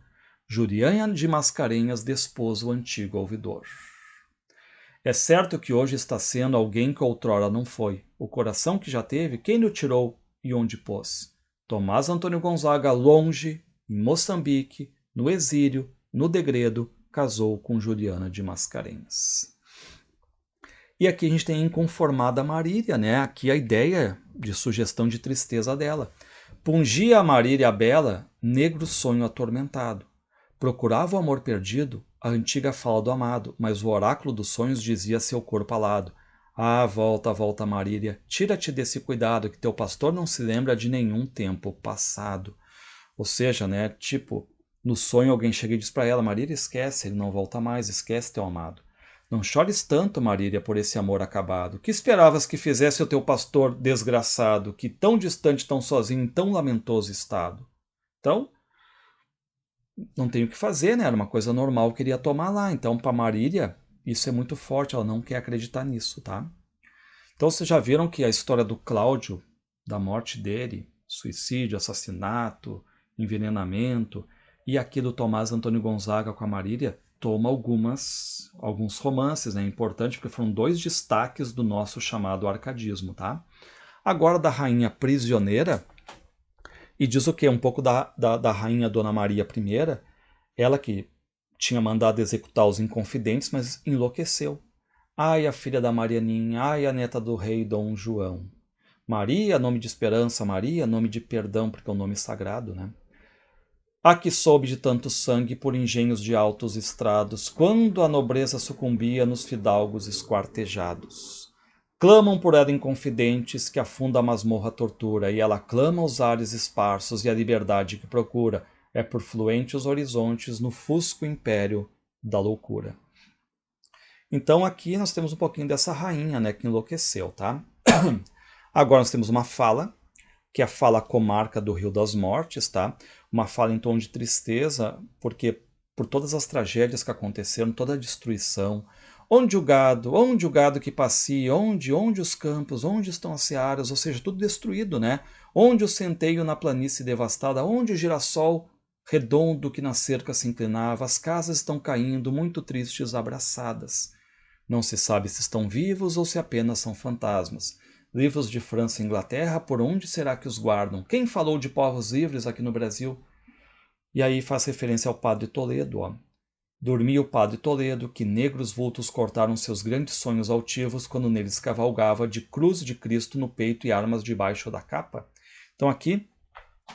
Juliana de Mascarenhas despôs o antigo ouvidor. É certo que hoje está sendo alguém que outrora não foi. O coração que já teve, quem lhe o tirou e onde pôs? Tomás Antônio Gonzaga, longe, em Moçambique, no exílio, no degredo, casou com Juliana de Mascarenhas. E aqui a gente tem inconformada Marília, né? Aqui a ideia de sugestão de tristeza dela. Pungia a Marília a bela, negro sonho atormentado. Procurava o amor perdido, a antiga fala do amado, mas o oráculo dos sonhos dizia a seu corpo alado: Ah, volta, volta, Marília, tira-te desse cuidado, que teu pastor não se lembra de nenhum tempo passado. Ou seja, né, tipo, no sonho alguém chega e diz para ela: Marília, esquece, ele não volta mais, esquece teu amado. Não chores tanto, Marília, por esse amor acabado. Que esperavas que fizesse o teu pastor desgraçado, que tão distante, tão sozinho, em tão lamentoso estado? Então, não tem o que fazer, né? Era uma coisa normal que ele ia tomar lá. Então, para Marília, isso é muito forte, ela não quer acreditar nisso, tá? Então, vocês já viram que a história do Cláudio, da morte dele, suicídio, assassinato, envenenamento, e aqui do Tomás Antônio Gonzaga com a Marília, toma alguns romances, né? É importante porque foram dois destaques do nosso chamado arcadismo, tá? Agora da Rainha Prisioneira, e diz o quê? Um pouco da Rainha Dona Maria I, ela que tinha mandado executar os inconfidentes, mas enlouqueceu. Ai, a filha da Marianinha, ai, a neta do rei Dom João. Maria, nome de esperança, Maria, nome de perdão, porque é um nome sagrado, né? A que soube de tanto sangue por engenhos de altos estrados, quando a nobreza sucumbia nos fidalgos esquartejados. Clamam por ela inconfidentes, que afunda a masmorra tortura, e ela clama aos ares esparsos, e a liberdade que procura é por fluentes horizontes no fusco império da loucura. Então aqui nós temos um pouquinho dessa rainha, né, que enlouqueceu, tá? Agora nós temos uma fala, que é a fala comarca do Rio das Mortes, tá? Uma fala em tom de tristeza, porque por todas as tragédias que aconteceram, toda a destruição, onde o gado que passeia, onde os campos, onde estão as searas, ou seja, tudo destruído, né? Onde o centeio na planície devastada, onde o girassol redondo que na cerca se inclinava, as casas estão caindo, muito tristes, abraçadas. Não se sabe se estão vivos ou se apenas são fantasmas. Livros de França e Inglaterra, por onde será que os guardam? Quem falou de povos livres aqui no Brasil? E aí faz referência ao padre Toledo. Ó. Dormia o padre Toledo, que negros vultos cortaram seus grandes sonhos altivos quando neles cavalgava de cruz de Cristo no peito e armas debaixo da capa. Então aqui,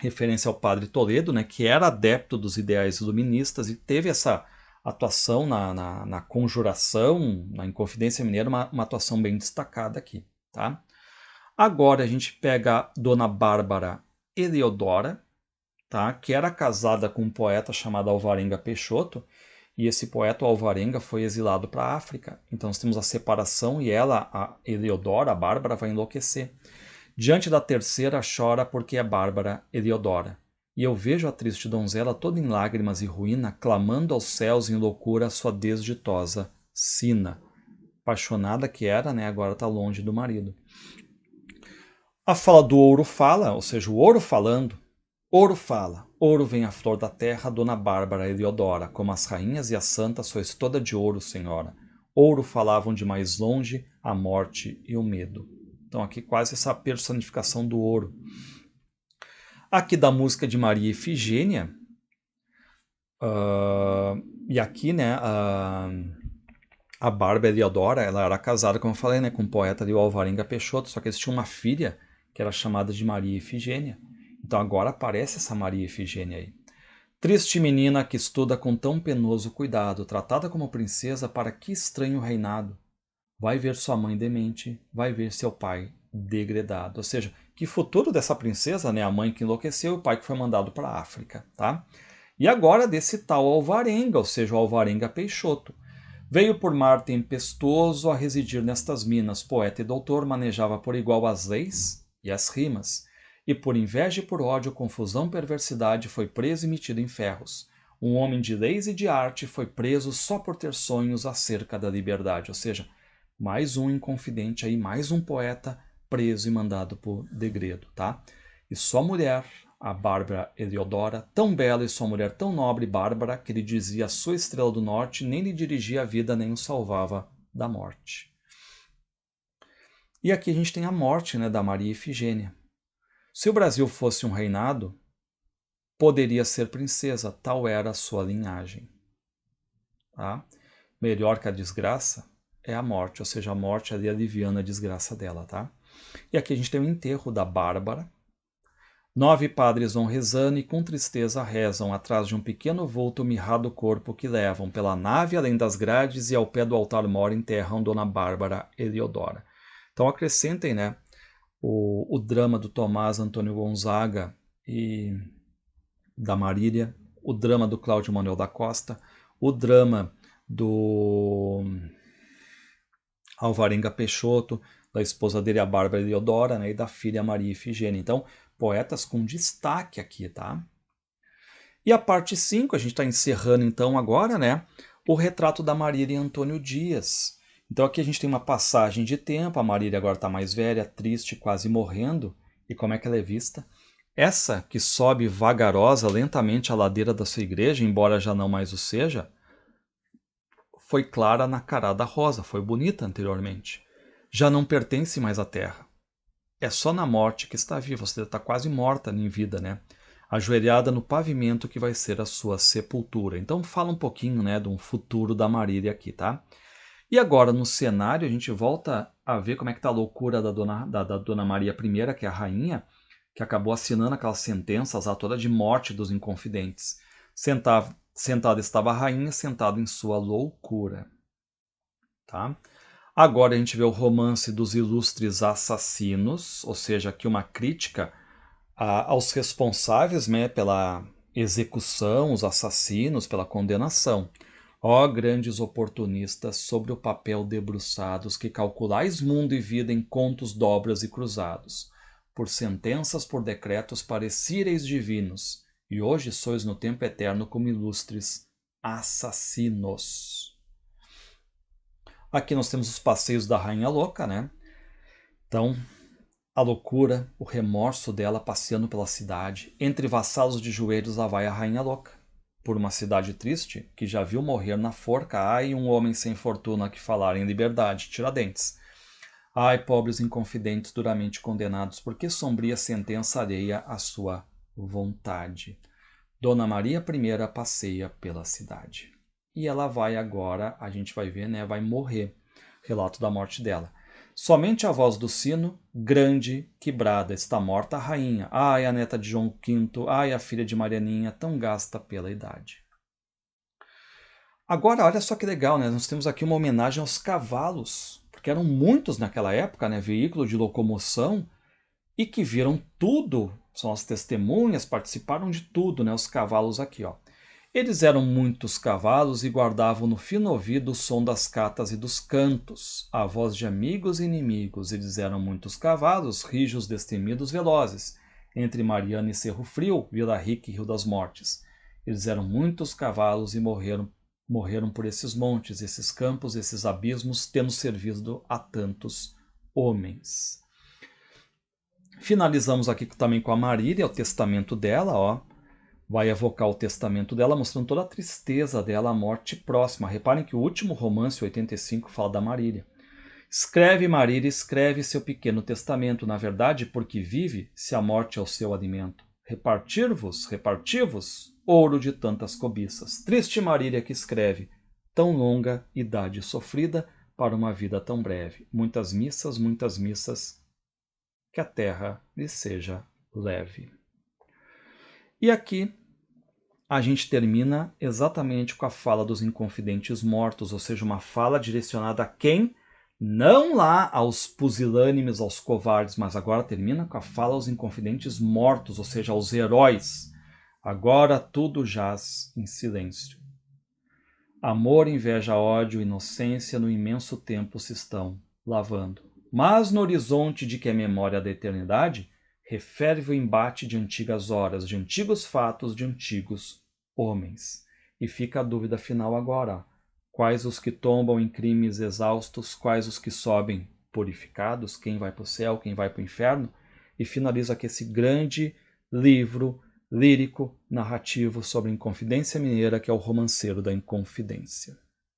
referência ao padre Toledo, né, que era adepto dos ideais iluministas e teve essa atuação na conjuração, na Inconfidência Mineira, uma atuação bem destacada aqui. Tá? Agora a gente pega Dona Bárbara Eleodora, tá? Que era casada com um poeta chamado Alvarenga Peixoto, e esse poeta, o Alvarenga, foi exilado para a África. Então nós temos a separação e ela, a Eleodora, a Bárbara, vai enlouquecer. Diante da terceira chora porque é Bárbara Eleodora. E eu vejo a triste donzela toda em lágrimas e ruína, clamando aos céus em loucura a sua desditosa sina. Apaixonada que era, né? Agora está longe do marido. A fala do ouro fala, ou seja, o ouro falando. Ouro fala, ouro vem à flor da terra, Dona Bárbara Eleodora, como as rainhas e as santas sois toda de ouro, senhora. Ouro falavam de mais longe a morte e o medo. Então aqui quase essa personificação do ouro. Aqui da música de Maria Efigênia, e aqui, né, a Bárbara Eleodora, ela era casada, como eu falei, né, com o poeta ali, o Alvarenga Peixoto, só que eles tinham uma filha que era chamada de Maria Efigênia. Então agora aparece essa Maria Efigênia aí. Triste menina que estuda com tão penoso cuidado, tratada como princesa para que estranho reinado. Vai ver sua mãe demente, vai ver seu pai degradado. Ou seja, que futuro dessa princesa, né? A mãe que enlouqueceu e o pai que foi mandado para a África, tá? E agora desse tal Alvarenga, ou seja, o Alvarenga Peixoto. Veio por mar tempestuoso a residir nestas minas. Poeta e doutor, manejava por igual as leis e as rimas. E por inveja e por ódio, confusão, perversidade, foi preso e metido em ferros. Um homem de leis e de arte foi preso só por ter sonhos acerca da liberdade. Ou seja, mais um inconfidente aí, mais um poeta preso e mandado por degredo, tá? E sua mulher, a Bárbara Heliodora, tão bela, e sua mulher tão nobre, Bárbara, que lhe dizia a sua estrela do norte, nem lhe dirigia a vida, nem o salvava da morte. E aqui a gente tem a morte, né, da Maria Ifigênia. Se o Brasil fosse um reinado, poderia ser princesa, tal era a sua linhagem. Tá? Melhor que a desgraça é a morte, ou seja, a morte ali aliviando a desgraça dela. Tá? E aqui a gente tem o enterro da Bárbara. 9 padres vão rezando e com tristeza rezam atrás de um pequeno vulto mirrado corpo que levam pela nave além das grades e ao pé do altar mor enterram Dona Bárbara Heliodora. Então acrescentem, né, o drama do Tomás Antônio Gonzaga e da Marília, o drama do Cláudio Manuel da Costa, o drama do Alvarenga Peixoto, da esposa dele, a Bárbara Heliodora, né, e da filha Maria Ifigênia. Então, poetas com destaque aqui, tá? E a parte 5, a gente está encerrando então agora, né, o retrato da Marília em Antônio Dias. Então aqui a gente tem uma passagem de tempo, a Marília agora está mais velha, triste, quase morrendo, e como é que ela é vista? Essa que sobe vagarosa, lentamente a ladeira da sua igreja, embora já não mais o seja, foi clara na carada rosa, foi bonita anteriormente. Já não pertence mais à terra. É só na morte que está viva, você está quase morta em vida, né? Ajoelhada no pavimento que vai ser a sua sepultura. Então fala um pouquinho, né, de um futuro da Marília aqui, tá? E agora no cenário a gente volta a ver como é que está a loucura da Dona Maria I, que é a rainha, que acabou assinando aquelas sentenças lá toda de morte dos inconfidentes. Sentada estava a rainha, sentada em sua loucura. Tá? Agora a gente vê o romance dos ilustres assassinos, ou seja, aqui uma crítica aos responsáveis, né, pela execução, os assassinos, pela condenação. Ó grandes oportunistas, sobre o papel debruçados, que calculais mundo e vida em contos, dobras e cruzados. Por sentenças, por decretos parecíreis divinos, e hoje sois no tempo eterno como ilustres assassinos. Aqui nós temos os passeios da Rainha Louca, né? Então, a loucura, o remorso dela passeando pela cidade. Entre vassalos de joelhos lá vai a Rainha Louca. Por uma cidade triste, que já viu morrer na forca, ai, um homem sem fortuna que falar em liberdade, Tiradentes. Ai, pobres inconfidentes duramente condenados, porque sombria sentença alheia à sua vontade. Dona Maria I passeia pela cidade. E ela vai agora, a gente vai ver, né, vai morrer. Relato da morte dela. Somente a voz do sino, grande, quebrada, está morta a rainha. Ai, a neta de João V, ai, a filha de Marianinha, tão gasta pela idade. Agora, olha só que legal, né? Nós temos aqui uma homenagem aos cavalos, porque eram muitos naquela época, né? Veículo de locomoção, e que viram tudo, são as testemunhas, participaram de tudo, né? Os cavalos aqui, ó. Eles eram muitos cavalos e guardavam no fino ouvido o som das catas e dos cantos, a voz de amigos e inimigos. Eles eram muitos cavalos, rijos, destemidos, velozes, entre Mariana e Cerro Frio, Vila Rica e Rio das Mortes. Eles eram muitos cavalos e morreram por esses montes, esses campos, esses abismos, tendo servido a tantos homens. Finalizamos aqui também com a Marília, o testamento dela, ó. Vai evocar o testamento dela, mostrando toda a tristeza dela, a morte próxima. Reparem que o último romance, 85, fala da Marília. Escreve, Marília, escreve seu pequeno testamento, na verdade, porque vive, se a morte é o seu alimento. Repartir-vos, reparti-vos, ouro de tantas cobiças. Triste Marília que escreve, tão longa idade sofrida para uma vida tão breve. Muitas missas, que a terra lhe seja leve. E aqui a gente termina exatamente com a fala dos inconfidentes mortos, ou seja, uma fala direcionada a quem? Não lá aos pusilânimes, aos covardes, mas agora termina com a fala aos inconfidentes mortos, ou seja, aos heróis. Agora tudo jaz em silêncio. Amor, inveja, ódio, inocência no imenso tempo se estão lavando. Mas no horizonte de que é memória da eternidade, referve o embate de antigas horas, de antigos fatos, de antigos homens. E fica a dúvida final agora. Quais os que tombam em crimes exaustos, quais os que sobem purificados, quem vai para o céu, quem vai para o inferno? E finaliza aqui esse grande livro lírico, narrativo sobre a Inconfidência Mineira, que é o Romanceiro da Inconfidência.